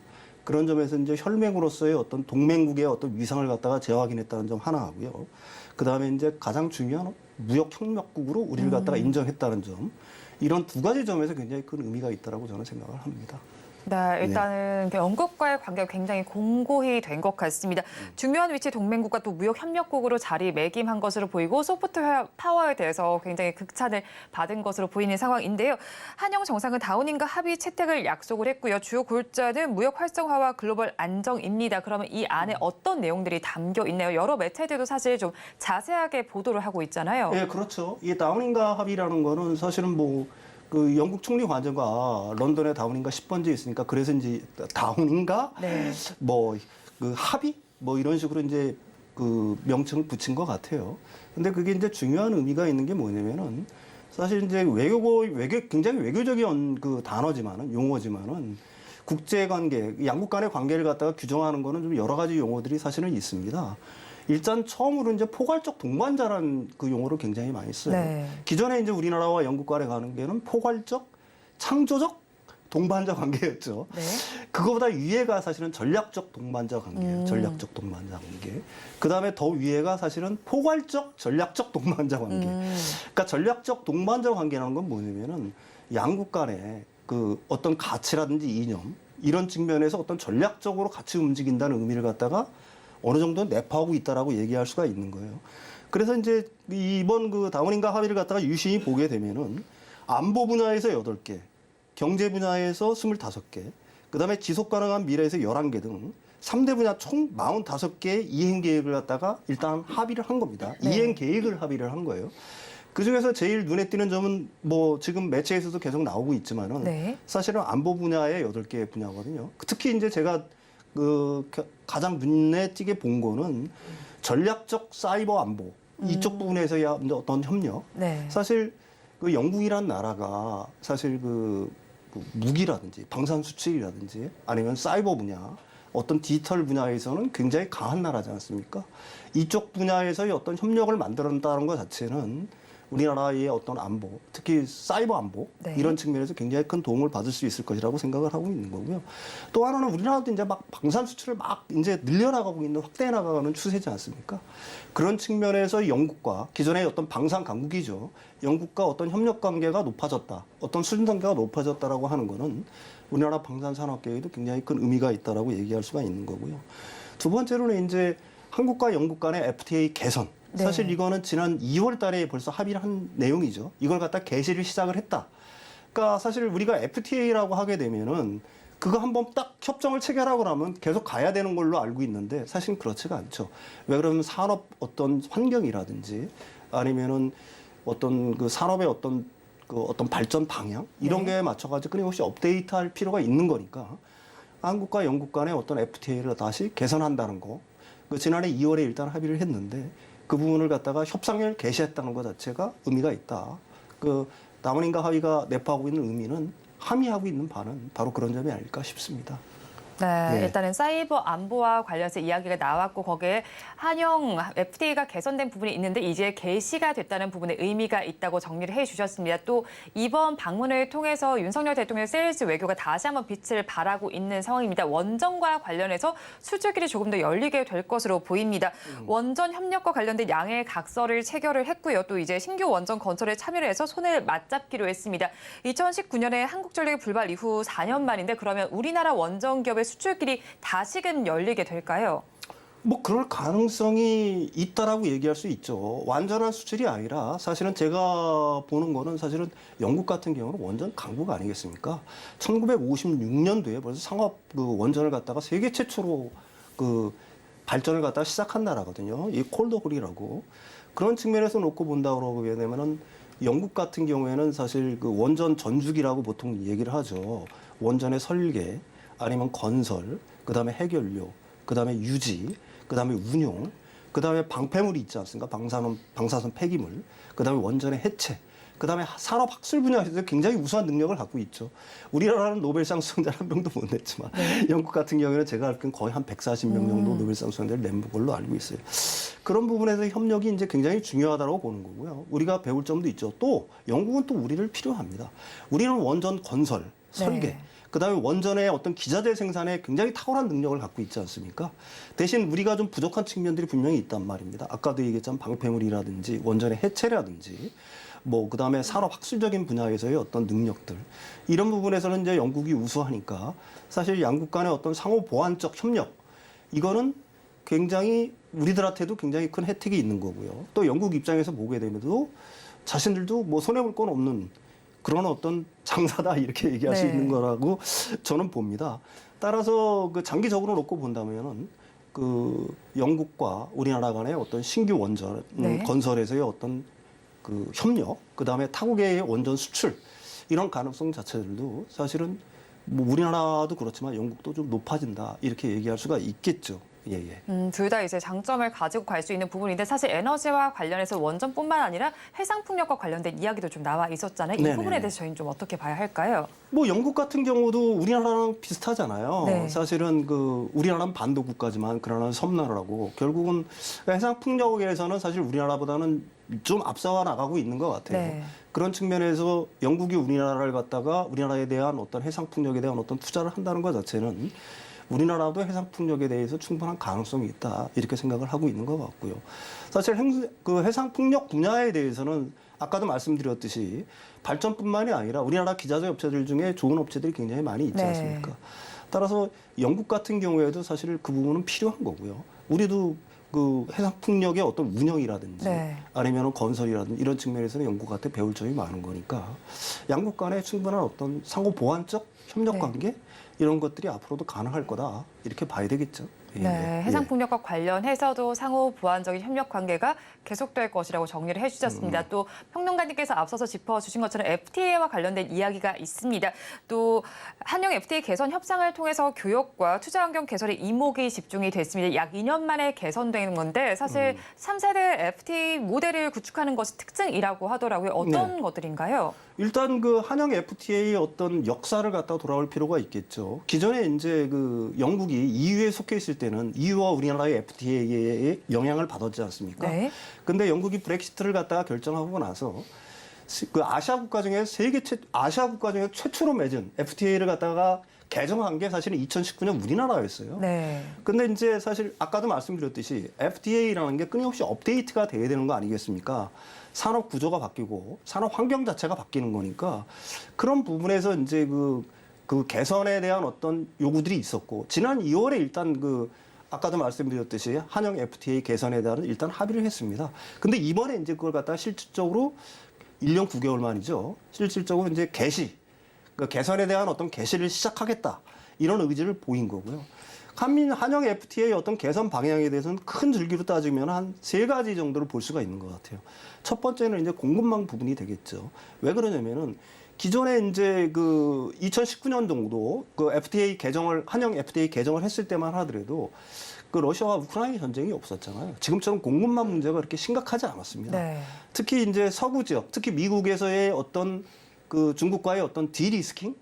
Speaker 6: 그런 점에서 이제 혈맹으로서의 어떤 동맹국의 어떤 위상을 갖다가 재확인했다는 점 하나 하고요. 그 다음에 이제 가장 중요한 무역 협력국으로 우리를 갖다가 인정했다는 점. 이런 두 가지 점에서 굉장히 큰 의미가 있다라고 저는 생각을 합니다.
Speaker 2: 네, 일단은 영국과의 관계가 굉장히 공고히 된 것 같습니다. 중요한 위치 동맹국과 또 무역 협력국으로 자리매김한 것으로 보이고 소프트 파워에 대해서 굉장히 극찬을 받은 것으로 보이는 상황인데요. 한영 정상은 다우닝과 합의 채택을 약속을 했고요. 주요 골자는 무역 활성화와 글로벌 안정입니다. 그러면 이 안에 어떤 내용들이 담겨 있나요? 여러 매체들도 사실 좀 자세하게 보도를 하고 있잖아요.
Speaker 6: 예, 그렇죠. 이 다우닝가 합의라는 거는 사실은 뭐 그 영국 총리 관저가 런던에 다우닝가 10번지에 있으니까 그래서 이제 다우닝가
Speaker 2: 네.
Speaker 6: 뭐 그 합의 뭐 이런 식으로 이제 그 명칭을 붙인 것 같아요. 근데 그게 이제 중요한 의미가 있는 게 뭐냐면은 사실 이제 굉장히 외교적인 그 단어지만은 용어지만은 국제 관계, 양국 간의 관계를 갖다가 규정하는 거는 좀 여러 가지 용어들이 사실은 있습니다. 일단 처음으로 이제 포괄적 동반자라는 그 용어를 굉장히 많이 써요.
Speaker 2: 네.
Speaker 6: 기존에 이제 우리나라와 영국 간의 관계는 포괄적, 창조적 동반자 관계였죠.
Speaker 2: 네.
Speaker 6: 그거보다 위에가 사실은 전략적 동반자 관계예요. 전략적 동반자 관계. 그 다음에 더 위에가 사실은 포괄적, 전략적 동반자 관계. 그러니까 전략적 동반자 관계라는 건 뭐냐면은 양국 간의 그 어떤 가치라든지 이념 이런 측면에서 어떤 전략적으로 같이 움직인다는 의미를 갖다가 어느 정도 내포하고 있다라고 얘기할 수가 있는 거예요. 그래서 이제 이번 그 다우닝가 합의를 갖다가 유심히 보게 되면은 안보 분야에서 8개, 경제 분야에서 25개, 그다음에 지속 가능한 미래에서 11개 등 3대 분야 총 45개의 이행 계획을 갖다가 일단 합의를 한 겁니다.
Speaker 2: 네.
Speaker 6: 이행 계획을 합의를 한 거예요. 그 중에서 제일 눈에 띄는 점은 뭐 지금 매체에서도 계속 나오고 있지만은
Speaker 2: 네.
Speaker 6: 사실은 안보 분야의 8개 분야거든요. 특히 이제 제가 그 가장 눈에 띄게 본 거는 전략적 사이버 안보 이쪽 부분에서의 어떤 협력.
Speaker 2: 네.
Speaker 6: 사실 그 영국이란 나라가 사실 그 무기라든지 방산 수출이라든지 아니면 사이버 분야 어떤 디지털 분야에서는 굉장히 강한 나라지 않습니까? 이쪽 분야에서의 어떤 협력을 만들었다는 것 자체는 우리나라의 어떤 안보, 특히 사이버 안보
Speaker 2: 네.
Speaker 6: 이런 측면에서 굉장히 큰 도움을 받을 수 있을 것이라고 생각을 하고 있는 거고요. 또 하나는 우리나라도 이제 막 방산 수출을 막 이제 늘려나가고 있는 확대해 나가는 추세지 않습니까? 그런 측면에서 영국과 기존의 어떤 방산 강국이죠. 영국과 어떤 협력 관계가 높아졌다, 어떤 수준 단계가 높아졌다라고 하는 거는 우리나라 방산 산업 계획에도 굉장히 큰 의미가 있다라고 얘기할 수가 있는 거고요. 두 번째로는 이제 한국과 영국 간의 FTA 개선.
Speaker 2: 네.
Speaker 6: 사실 이거는 지난 2월 달에 벌써 합의를 한 내용이죠. 이걸 갖다 개시를 시작을 했다. 그러니까 사실 우리가 FTA라고 하게 되면은 그거 한번 딱 협정을 체결하고 나면 계속 가야 되는 걸로 알고 있는데 사실은 그렇지가 않죠. 왜 그러면 산업 어떤 환경이라든지 아니면은 어떤 그 산업의 어떤 발전 방향 이런 게 맞춰가지고 끊임없이 업데이트할 필요가 있는 거니까 한국과 영국 간의 어떤 FTA를 다시 개선한다는 거. 그 지난해 2월에 일단 합의를 했는데 그 부분을 갖다가 협상을 개시했다는 것 자체가 의미가 있다. 그 남원인가 하위가 내포하고 있는 의미는 함의하고 있는 바는 바로 그런 점이 아닐까 싶습니다.
Speaker 2: 네,
Speaker 6: 네.
Speaker 2: 일단은 사이버 안보와 관련해서 이야기가 나왔고 거기에 한영 FTA가 개선된 부분이 있는데 이제 개시가 됐다는 부분에 의미가 있다고 정리를 해주셨습니다. 또 이번 방문을 통해서 윤석열 대통령의 세일즈 외교가 다시 한번 빛을 발하고 있는 상황입니다. 원전과 관련해서 수주길이 조금 더 열리게 될 것으로 보입니다. 원전 협력과 관련된 양해 각서를 체결을 했고요. 또 이제 신규 원전 건설에 참여를 해서 손을 맞잡기로 했습니다. 2019년에 한국전력의 불발 이후 4년 만인데 그러면 우리나라 원전 기업의 수출길이 다시금 열리게 될까요?
Speaker 6: 뭐 그럴 가능성이 있다라고 얘기할 수 있죠. 완전한 수출이 아니라 사실은 제가 보는 거는 사실은 영국 같은 경우는 원전 강국 아니겠습니까? 1956년도에 벌써 상업 그 원전을 갖다가 세계 최초로 그 발전을 갖다가 시작한 나라거든요. 이 콜드홀이라고. 그런 측면에서 놓고 본다고 그러게 되면은 영국 같은 경우에는 사실 그 원전 전주기라고 보통 얘기를 하죠. 원전의 설계, 아니면 건설, 그다음에 해결료, 그다음에 유지, 그다음에 운용, 그다음에 방패물이 있지 않습니까? 방사선 폐기물, 그다음에 원전의 해체, 그다음에 산업 학술 분야에서 굉장히 우수한 능력을 갖고 있죠. 우리나라는 노벨상 수상자 한 명도 못 냈지만 영국 같은 경우에는 제가 알 때는 거의 한 140명 정도 노벨상 수상자를 낸 걸로 알고 있어요. 그런 부분에서 협력이 이제 굉장히 중요하다고 보는 거고요. 우리가 배울 점도 있죠. 또 영국은 또 우리를 필요합니다. 우리는 원전 건설, 설계,
Speaker 2: 네.
Speaker 6: 그다음에 원전의 어떤 기자재 생산에 굉장히 탁월한 능력을 갖고 있지 않습니까? 대신 우리가 좀 부족한 측면들이 분명히 있단 말입니다. 아까도 얘기했지만 방패물이라든지 원전의 해체라든지 뭐 그다음에 산업 학술적인 분야에서의 어떤 능력들 이런 부분에서는 이제 영국이 우수하니까 사실 양국 간의 어떤 상호 보완적 협력 이거는 굉장히 우리들한테도 굉장히 큰 혜택이 있는 거고요. 또 영국 입장에서 보게 되면도 자신들도 뭐 손해볼 건 없는 그런 어떤 장사다 이렇게 얘기할 수
Speaker 2: 네.
Speaker 6: 있는 거라고 저는 봅니다. 따라서 그 장기적으로 놓고 본다면은 그 영국과 우리나라 간의 어떤 신규 원전
Speaker 2: 네.
Speaker 6: 건설에서의 어떤 그 협력, 그 다음에 타국의 원전 수출 이런 가능성 자체들도 사실은 뭐 우리나라도 그렇지만 영국도 좀 높아진다 이렇게 얘기할 수가 있겠죠. 예, 예.
Speaker 2: 둘 다 이제 장점을 가지고 갈 수 있는 부분인데 사실 에너지와 관련해서 원전뿐만 아니라 해상풍력과 관련된 이야기도 좀 나와 있었잖아요. 이
Speaker 6: 네네네.
Speaker 2: 부분에 대해서 저희는 좀 어떻게 봐야 할까요?
Speaker 6: 뭐 영국 같은 경우도 우리나라랑 비슷하잖아요.
Speaker 2: 네.
Speaker 6: 사실은 그 우리나라는 반도 국가지만 그러나 섬나라라고 결국은 해상 풍력에서는 사실 우리나라보다는 좀 앞서 나가고 있는 것 같아요.
Speaker 2: 네.
Speaker 6: 그런 측면에서 영국이 우리나라를 갖다가 우리나라에 대한 어떤 해상 풍력에 대한 어떤 투자를 한다는 것 자체는 우리나라도 해상 풍력에 대해서 충분한 가능성이 있다 이렇게 생각을 하고 있는 것 같고요. 사실 그 해상 풍력 분야에 대해서는 아까도 말씀드렸듯이 발전뿐만이 아니라 우리나라 기자재 업체들 중에 좋은 업체들이 굉장히 많이 있지
Speaker 2: 네.
Speaker 6: 않습니까? 따라서 영국 같은 경우에도 사실 그 부분은 필요한 거고요. 우리도 그 해상 풍력의 어떤 운영이라든지
Speaker 2: 네.
Speaker 6: 아니면 건설이라든지 이런 측면에서는 영국한테 배울 점이 많은 거니까 양국 간에 충분한 어떤 상호 보완적 협력
Speaker 2: 네.
Speaker 6: 관계 이런 것들이 앞으로도 가능할 거다 이렇게 봐야 되겠죠. 예,
Speaker 2: 네,
Speaker 6: 예.
Speaker 2: 해상풍력과 관련해서도 상호 보완적인 협력 관계가 계속될 것이라고 정리를 해주셨습니다. 또 평론가님께서 앞서서 짚어주신 것처럼 FTA와 관련된 이야기가 있습니다. 또 한영 FTA 개선 협상을 통해서 교역과 투자 환경 개선에 이목이 집중이 됐습니다. 약 2년 만에 개선되는 건데 사실 3세대 FTA 모델을 구축하는 것이 특징이라고 하더라고요. 어떤
Speaker 6: 네.
Speaker 2: 것들인가요?
Speaker 6: 일단 그 한영 FTA의 어떤 역사를 갖다 돌아올 필요가 있겠죠. 기존에 이제 그 영국이 EU에 속해 있을 때는 EU와 우리나라의 FTA에 영향을 받았지 않습니까?
Speaker 2: 네.
Speaker 6: 근데 영국이 브렉시트를 갖다가 결정하고 나서 그 아시아 국가 중에 아시아 국가 중에 최초로 맺은 FTA를 갖다가 개정한 게 사실은 2019년 우리나라였어요.
Speaker 2: 네.
Speaker 6: 근데 이제 사실 아까도 말씀드렸듯이 FTA라는 게 끊임없이 업데이트가 돼야 되는 거 아니겠습니까? 산업 구조가 바뀌고 산업 환경 자체가 바뀌는 거니까 그런 부분에서 이제 그 개선에 대한 어떤 요구들이 있었고 지난 2월에 일단 아까도 말씀드렸듯이 한영 FTA 개선에 대한 일단 합의를 했습니다. 근데 이번에 이제 그걸 갖다가 실질적으로 1년 9개월 만이죠. 실질적으로 이제 개시, 그 개선에 대한 어떤 개시를 시작하겠다. 이런 의지를 보인 거고요. 한영 FTA의 어떤 개선 방향에 대해서는 큰 줄기로 따지면 한 3가지 정도를 볼 수가 있는 것 같아요. 첫 번째는 이제 공급망 부분이 되겠죠. 왜 그러냐면은 기존에 이제 그 2019년 정도 그 한영 FTA 개정을 했을 때만 하더라도 그 러시아와 우크라이나 전쟁이 없었잖아요. 지금처럼 공급망 문제가 그렇게 심각하지 않았습니다.
Speaker 2: 네.
Speaker 6: 특히 이제 서구 지역, 특히 미국에서의 어떤 그 중국과의 어떤 디리스킹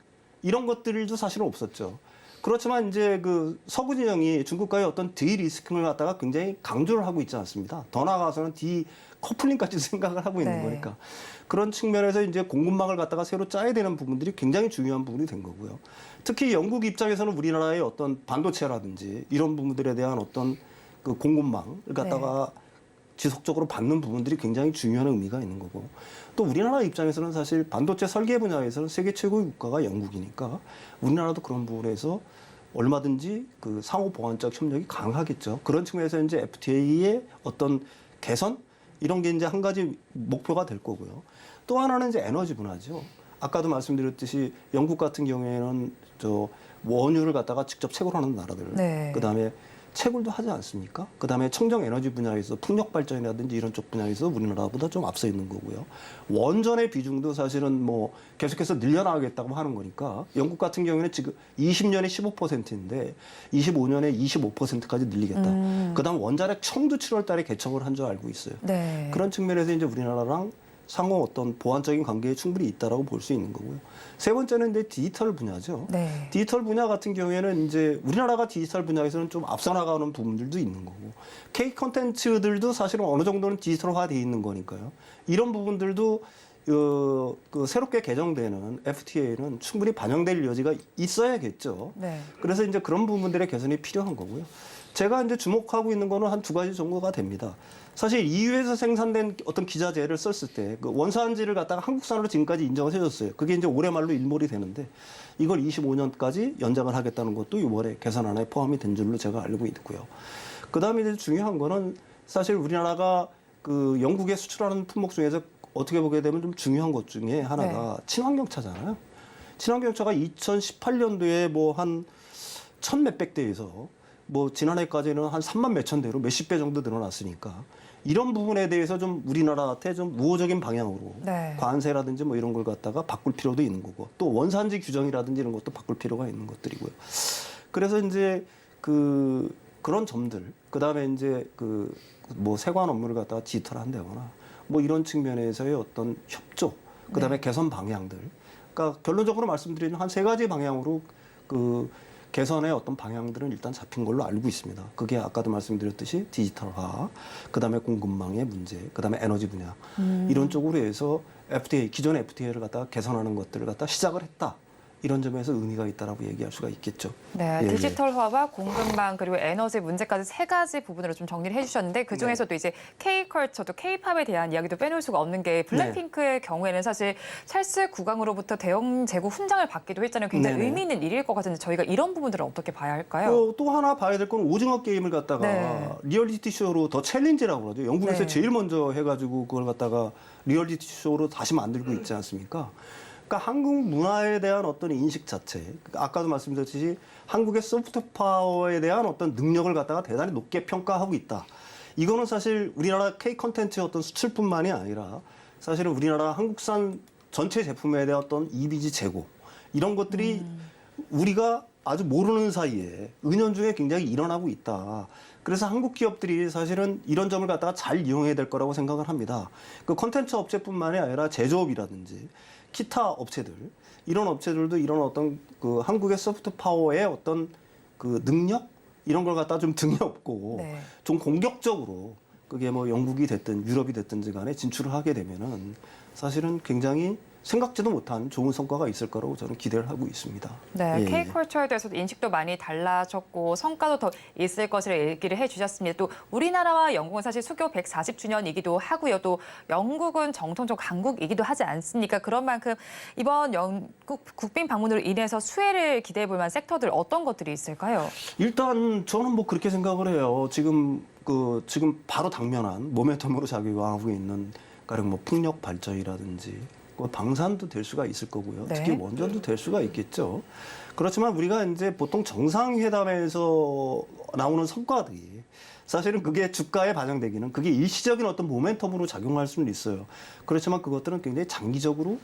Speaker 6: 이런 것들도 사실은 없었죠. 그렇지만 이제 그 서구 진영이 중국과의 어떤 디리스킹을 갖다가 굉장히 강조를 하고 있지 않습니다. 더 나아가서는 디커플링까지 생각을 하고 있는
Speaker 2: 네.
Speaker 6: 거니까. 그런 측면에서 이제 공급망을 갖다가 새로 짜야 되는 부분들이 굉장히 중요한 부분이 된 거고요. 특히 영국 입장에서는 우리나라의 어떤 반도체라든지 이런 부분들에 대한 어떤 그 공급망을 갖다가 지속적으로 받는 부분들이 굉장히 중요한 의미가 있는 거고, 또 우리나라 입장에서는 사실 반도체 설계 분야에서는 세계 최고의 국가가 영국이니까 우리나라도 그런 부분에서 얼마든지 그 상호 보완적 협력이 강하겠죠. 그런 측면에서 이제 FTA의 어떤 개선 이런 게 이제 한 가지 목표가 될 거고요. 또 하나는 이제 에너지 분야죠. 아까도 말씀드렸듯이 영국 같은 경우에는 저 원유를 갖다가 직접 채굴하는 나라들,
Speaker 2: 네.
Speaker 6: 그다음에 채굴도 하지 않습니까? 그다음에 청정 에너지 분야에서 풍력 발전이라든지 이런 쪽 분야에서 우리나라보다 좀 앞서 있는 거고요. 원전의 비중도 사실은 뭐 계속해서 늘려나가겠다고 하는 거니까 영국 같은 경우에는 지금 20년에 15%인데 25년에 25%까지 늘리겠다. 그다음 원자력 청도 7월 달에 개청을 한 줄 알고 있어요.
Speaker 2: 네.
Speaker 6: 그런 측면에서 이제 우리나라랑 상호 어떤 보완적인 관계에 충분히 있다라고 볼 수 있는 거고요. 세 번째는 이제 디지털 분야죠.
Speaker 2: 네.
Speaker 6: 디지털 분야 같은 경우에는 이제 우리나라가 디지털 분야에서는 좀 앞서 나가는 부분들도 있는 거고, K 콘텐츠들도 사실은 어느 정도는 디지털화돼 있는 거니까요. 이런 부분들도 그 새롭게 개정되는 FTA는 충분히 반영될 여지가 있어야겠죠.
Speaker 2: 네.
Speaker 6: 그래서 이제 그런 부분들의 개선이 필요한 거고요. 제가 이제 주목하고 있는 거는 한 2가지 정도가 됩니다. 사실 EU에서 생산된 어떤 기자재를 썼을 때 그 원산지를 갖다가 한국산으로 지금까지 인정을 해줬어요. 그게 이제 올해 말로 일몰이 되는데 이걸 25년까지 연장을 하겠다는 것도 이번에 개선안에 포함이 된 줄로 제가 알고 있고요. 그다음에 이제 중요한 거는 사실 우리나라가 그 영국에 수출하는 품목 중에서 어떻게 보게 되면 좀 중요한 것 중에 하나가 친환경차잖아요. 친환경차가 2018년도에 뭐 한 1,000몇백 대에서 뭐 지난해까지는 한 3만 몇천 대로 몇십 배 정도 늘어났으니까 이런 부분에 대해서 좀 우리나라한테 좀 우호적인 방향으로
Speaker 2: 네.
Speaker 6: 관세라든지 뭐 이런 걸 갖다가 바꿀 필요도 있는 거고, 또 원산지 규정이라든지 이런 것도 바꿀 필요가 있는 것들이고요. 그래서 이제 그런 점들, 그다음에 이제 그 뭐 세관 업무를 갖다가 디지털한다거나 뭐 이런 측면에서의 어떤 협조, 그다음에 개선 방향들. 그러니까 결론적으로 말씀드리면 한 3가지 방향으로 그 개선의 어떤 방향들은 일단 잡힌 걸로 알고 있습니다. 그게 아까도 말씀드렸듯이 디지털화, 그다음에 공급망의 문제, 그다음에 에너지 분야 이런 쪽으로 해서 기존 FTA를 갖다가 개선하는 것들을 갖다 시작을 했다. 이런 점에서 의미가 있다라고 얘기할 수가 있겠죠.
Speaker 2: 네,
Speaker 6: 예,
Speaker 2: 디지털화와 공급망 그리고 에너지 문제까지 3가지 부분으로 좀 정리를 해주셨는데 그 중에서도 이제 K컬처도 K팝에 대한 이야기도 빼놓을 수가 없는 게 블랙핑크의 경우에는 사실 찰스 국왕으로부터 대형 재고 훈장을 받기도 했잖아요. 굉장히
Speaker 6: 네네.
Speaker 2: 의미 있는 일일 것 같은데 저희가 이런 부분들은 어떻게 봐야 할까요?
Speaker 6: 또 하나 봐야 될 건 오징어 게임을 갖다가
Speaker 2: 네.
Speaker 6: 리얼리티 쇼로 더 챌린지라고 그러죠. 영국에서
Speaker 2: 네.
Speaker 6: 제일 먼저 해가지고 그걸 갖다가 리얼리티 쇼로 다시 만들고 있지 않습니까? 그러니까 한국 문화에 대한 어떤 인식 자체, 아까도 말씀드렸듯이 한국의 소프트 파워에 대한 어떤 능력을 갖다가 대단히 높게 평가하고 있다. 이거는 사실 우리나라 K 콘텐츠의 어떤 수출뿐만이 아니라 사실은 우리나라 한국산 전체 제품에 대한 어떤 이미지 제고 이런 것들이 우리가 아주 모르는 사이에 은연중에 굉장히 일어나고 있다. 그래서 한국 기업들이 사실은 이런 점을 갖다가 잘 이용해야 될 거라고 생각을 합니다. 그 콘텐츠 업체뿐만이 아니라 제조업이라든지 기타 업체들, 이런 업체들도 이런 어떤 그 한국의 소프트 파워의 어떤 그 능력 이런 걸 갖다 좀 등에 업고
Speaker 2: 네.
Speaker 6: 좀 공격적으로 그게 뭐 영국이 됐든 유럽이 됐든지 간에 진출을 하게 되면은 사실은 굉장히 생각지도 못한 좋은 성과가 있을 거라고 저는 기대를 하고 있습니다.
Speaker 2: 네,
Speaker 6: 예,
Speaker 2: K컬처에 대해서도 인식도 많이 달라졌고 성과도 더 있을 것이라 얘기를 해주셨습니다. 또 우리나라와 영국은 사실 수교 140주년이기도 하고요. 또 영국은 정통적 강국이기도 하지 않습니까? 그런 만큼 이번 영국 국빈 방문으로 인해서 수혜를 기대해 볼 만한 섹터들 어떤 것들이 있을까요?
Speaker 6: 일단 저는 뭐 그렇게 생각을 해요. 지금 바로 당면한 모멘텀으로 작용하고 있는 가령 뭐 풍력 발전이라든지 그 방산도 될 수가 있을 거고요.
Speaker 2: 네.
Speaker 6: 특히 원전도 될 수가 있겠죠. 그렇지만 우리가 이제 보통 정상회담에서 나오는 성과들이 사실은 그게 주가에 반영되기는 그게 일시적인 어떤 모멘텀으로 작용할 수는 있어요. 그렇지만 그것들은 굉장히 장기적으로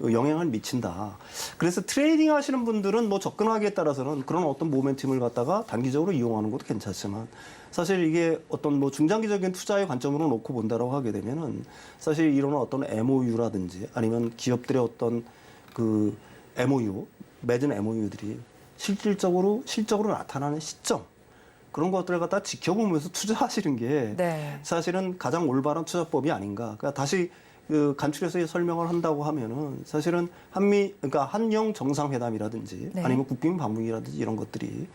Speaker 6: 영향을 미친다. 그래서 트레이딩 하시는 분들은 뭐 접근하기에 따라서는 그런 어떤 모멘텀을 갖다가 단기적으로 이용하는 것도 괜찮지만 사실 이게 어떤 뭐 중장기적인 투자의 관점으로 놓고 본다라고 하게 되면은 사실 이런 어떤 MOU라든지 아니면 기업들의 어떤 그 MOU, 맺은 MOU들이 실질적으로 나타나는 시점 그런 것들을 갖다 지켜보면서 투자하시는 게
Speaker 2: 네.
Speaker 6: 사실은 가장 올바른 투자법이 아닌가. 그러니까 다시 그 간추려서 설명을 한다고 하면은 사실은 그러니까 한영 정상회담이라든지
Speaker 2: 네.
Speaker 6: 아니면 국빈 방문이라든지 이런 것들이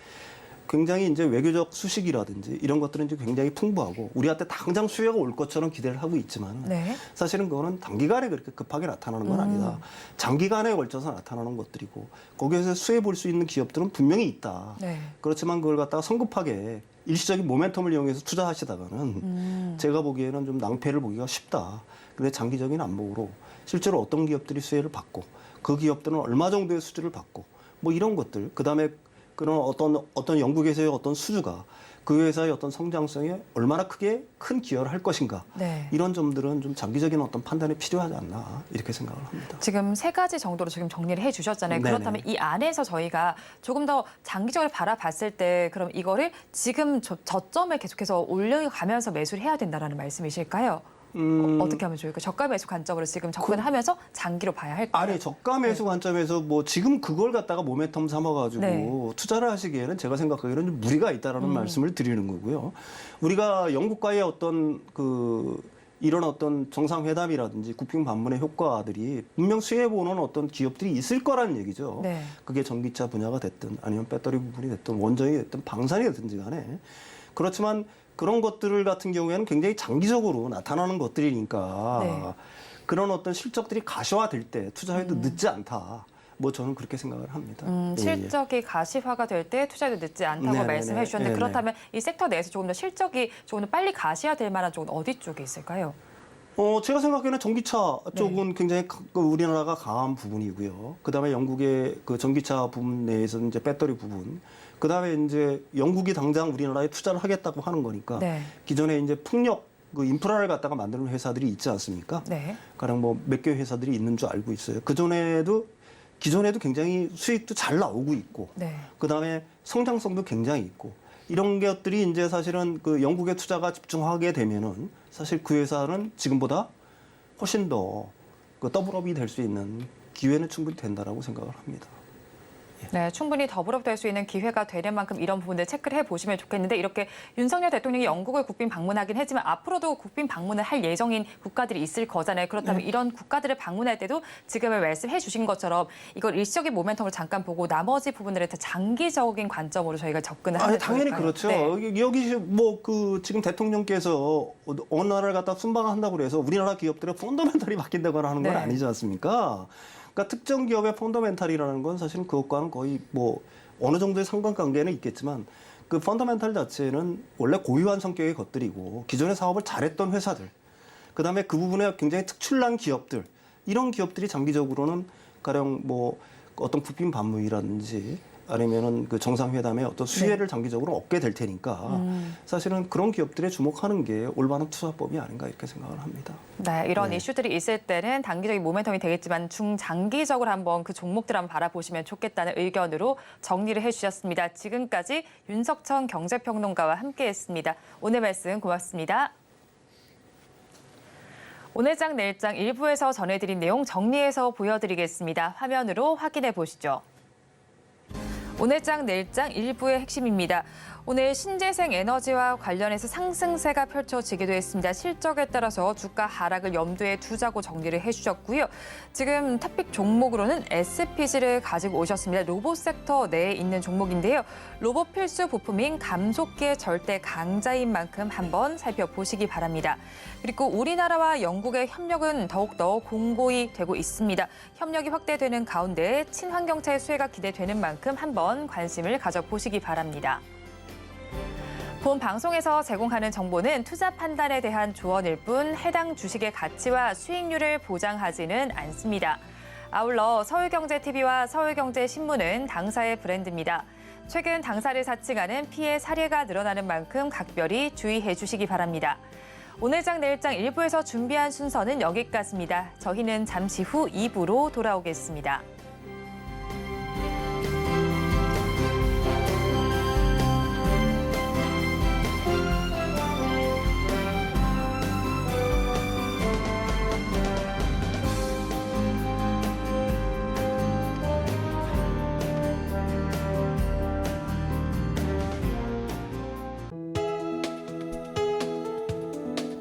Speaker 6: 굉장히 이제 외교적 수식이라든지 이런 것들은 이제 굉장히 풍부하고 우리한테 당장 수혜가 올 것처럼 기대를 하고 있지만
Speaker 2: 네.
Speaker 6: 사실은 그거는 단기간에 그렇게 급하게 나타나는 건 아니다. 장기간에 걸쳐서 나타나는 것들이고 거기에서 수혜 볼 수 있는 기업들은 분명히 있다.
Speaker 2: 네.
Speaker 6: 그렇지만 그걸 갖다가 성급하게 일시적인 모멘텀을 이용해서 투자하시다가는 제가 보기에는 좀 낭패를 보기가 쉽다. 근데 장기적인 안목으로 실제로 어떤 기업들이 수혜를 받고 그 기업들은 얼마 정도의 수주를 받고 뭐 이런 것들 그다음에 그런 어떤 영국에서의 어떤 수주가 그 회사의 어떤 성장성에 얼마나 큰 기여를 할 것인가
Speaker 2: 네.
Speaker 6: 이런 점들은 좀 장기적인 어떤 판단이 필요하지 않나 이렇게 생각을 합니다.
Speaker 2: 지금 3가지 정도로 지금 정리를 해주셨잖아요.
Speaker 6: 네네.
Speaker 2: 그렇다면 이 안에서 저희가 조금 더 장기적으로 바라봤을 때 그럼 이거를 지금 저점에 계속해서 올려가면서 매수를 해야 된다는 말씀이실까요? 어떻게 하면 좋을까요? 저가 매수 관점으로 지금 접근하면서 장기로 봐야 할까요?
Speaker 6: 아니 저가 매수 관점에서 뭐 지금 그걸 갖다가 모멘텀 삼아가지고
Speaker 2: 네.
Speaker 6: 투자를 하시기에는 제가 생각하기에는 좀 무리가 있다라는 말씀을 드리는 거고요. 우리가 영국과의 어떤 이런 어떤 정상회담이라든지 국빈 방문의 효과들이 분명 수혜 보는 어떤 기업들이 있을 거라는 얘기죠.
Speaker 2: 네.
Speaker 6: 그게 전기차 분야가 됐든 아니면 배터리 부분이 됐든 원전이 됐든 방산이 됐든지 간에 그렇지만 그런 것들 같은 경우에는 굉장히 장기적으로 나타나는 것들이니까
Speaker 2: 네.
Speaker 6: 그런 어떤 실적들이 가시화될 때 투자해도 늦지 않다. 뭐 저는 그렇게 생각을 합니다. 예, 예.
Speaker 2: 실적이 가시화가 될 때 투자도 늦지 않다고
Speaker 6: 네네네.
Speaker 2: 말씀해 주셨는데
Speaker 6: 네네.
Speaker 2: 그렇다면 이 섹터 내에서 조금 더 실적이 조금 더 빨리 가시화될 만한 쪽은 어디 쪽에 있을까요?
Speaker 6: 제가 생각에는 전기차
Speaker 2: 네.
Speaker 6: 쪽은 굉장히 우리나라가 강한 부분이고요. 그다음에 영국의 그 전기차 부분 내에서 이제 배터리 부분. 그다음에 이제 영국이 당장 우리나라에 투자를 하겠다고 하는 거니까
Speaker 2: 네.
Speaker 6: 기존에 이제 풍력 그 인프라를 갖다가 만드는 회사들이 있지 않습니까?
Speaker 2: 네.
Speaker 6: 가령 뭐 몇 개 회사들이 있는 줄 알고 있어요. 기존에도 굉장히 수익도 잘 나오고 있고,
Speaker 2: 네.
Speaker 6: 그다음에 성장성도 굉장히 있고 이런 것들이 이제 사실은 그 영국의 투자가 집중하게 되면은 사실 그 회사는 지금보다 훨씬 더 그 더블업이 될 수 있는 기회는 충분히 된다라고 생각을 합니다.
Speaker 2: 네, 충분히 더블업 될 수 있는 기회가 되는 만큼 이런 부분들 체크를 해보시면 좋겠는데 이렇게 윤석열 대통령이 영국을 국빈 방문하긴 했지만 앞으로도 국빈 방문을 할 예정인 국가들이 있을 거잖아요. 그렇다면 이런 국가들을 방문할 때도 지금의 말씀해 주신 것처럼 이걸 일시적인 모멘텀을 잠깐 보고 나머지 부분들에 더 장기적인 관점으로 저희가 접근을 하면
Speaker 6: 당연히
Speaker 2: 좋을까요?
Speaker 6: 그렇죠.
Speaker 2: 네.
Speaker 6: 여기 뭐 그 지금 대통령께서 어느 나라를 갖다 순방한다고 그래서 우리나라 기업들의 펀더멘털이 바뀐다거나 하는 건
Speaker 2: 네.
Speaker 6: 아니지 않습니까? 그러니까 특정 기업의 펀더멘탈이라는 건 사실은 그것과는 거의 뭐 어느 정도의 상관관계는 있겠지만 그 펀더멘탈 자체는 원래 고유한 성격의 것들이고 기존의 사업을 잘했던 회사들, 그다음에 그 부분에 굉장히 특출난 기업들, 이런 기업들이 장기적으로는 가령 뭐 어떤 국빈 방문이라든지 아니면은 그 정상회담에 어떤 수혜를 장기적으로 얻게 될 테니까 사실은 그런 기업들에 주목하는 게 올바른 투자법이 아닌가 이렇게 생각을 합니다.
Speaker 2: 네, 이런
Speaker 6: 네.
Speaker 2: 이슈들이 있을 때는 단기적인 모멘텀이 되겠지만 중장기적으로 한번 그 종목들 한번 바라보시면 좋겠다는 의견으로 정리를 해주셨습니다. 지금까지 윤석천 경제평론가와 함께했습니다. 오늘 말씀 고맙습니다. 오늘장 내일장 일부에서 전해드린 내용 정리해서 보여드리겠습니다. 화면으로 확인해 보시죠. 오늘장 내일장 일부의 핵심입니다. 오늘 신재생 에너지와 관련해서 상승세가 펼쳐지기도 했습니다. 실적에 따라서 주가 하락을 염두에 두자고 정리를 해주셨고요. 지금 토픽 종목으로는 SPG를 가지고 오셨습니다. 로봇 섹터 내에 있는 종목인데요. 로봇 필수 부품인 감속기의 절대 강자인 만큼 한번 살펴보시기 바랍니다. 그리고 우리나라와 영국의 협력은 더욱더 공고히 되고 있습니다. 협력이 확대되는 가운데 친환경차의 수혜가 기대되는 만큼 한번 관심을 가져보시기 바랍니다. 본 방송에서 제공하는 정보는 투자 판단에 대한 조언일 뿐 해당 주식의 가치와 수익률을 보장하지는 않습니다. 아울러 서울경제TV와 서울경제신문은 당사의 브랜드입니다. 최근 당사를 사칭하는 피해 사례가 늘어나는 만큼 각별히 주의해 주시기 바랍니다. 오늘장 내일장 1부에서 준비한 순서는 여기까지입니다. 저희는 잠시 후 2부로 돌아오겠습니다.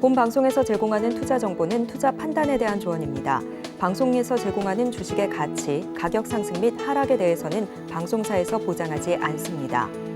Speaker 1: 본 방송에서 제공하는 투자 정보는 투자 판단에 대한 조언입니다. 방송에서 제공하는 주식의 가치, 가격 상승 및 하락에 대해서는 방송사에서 보장하지 않습니다.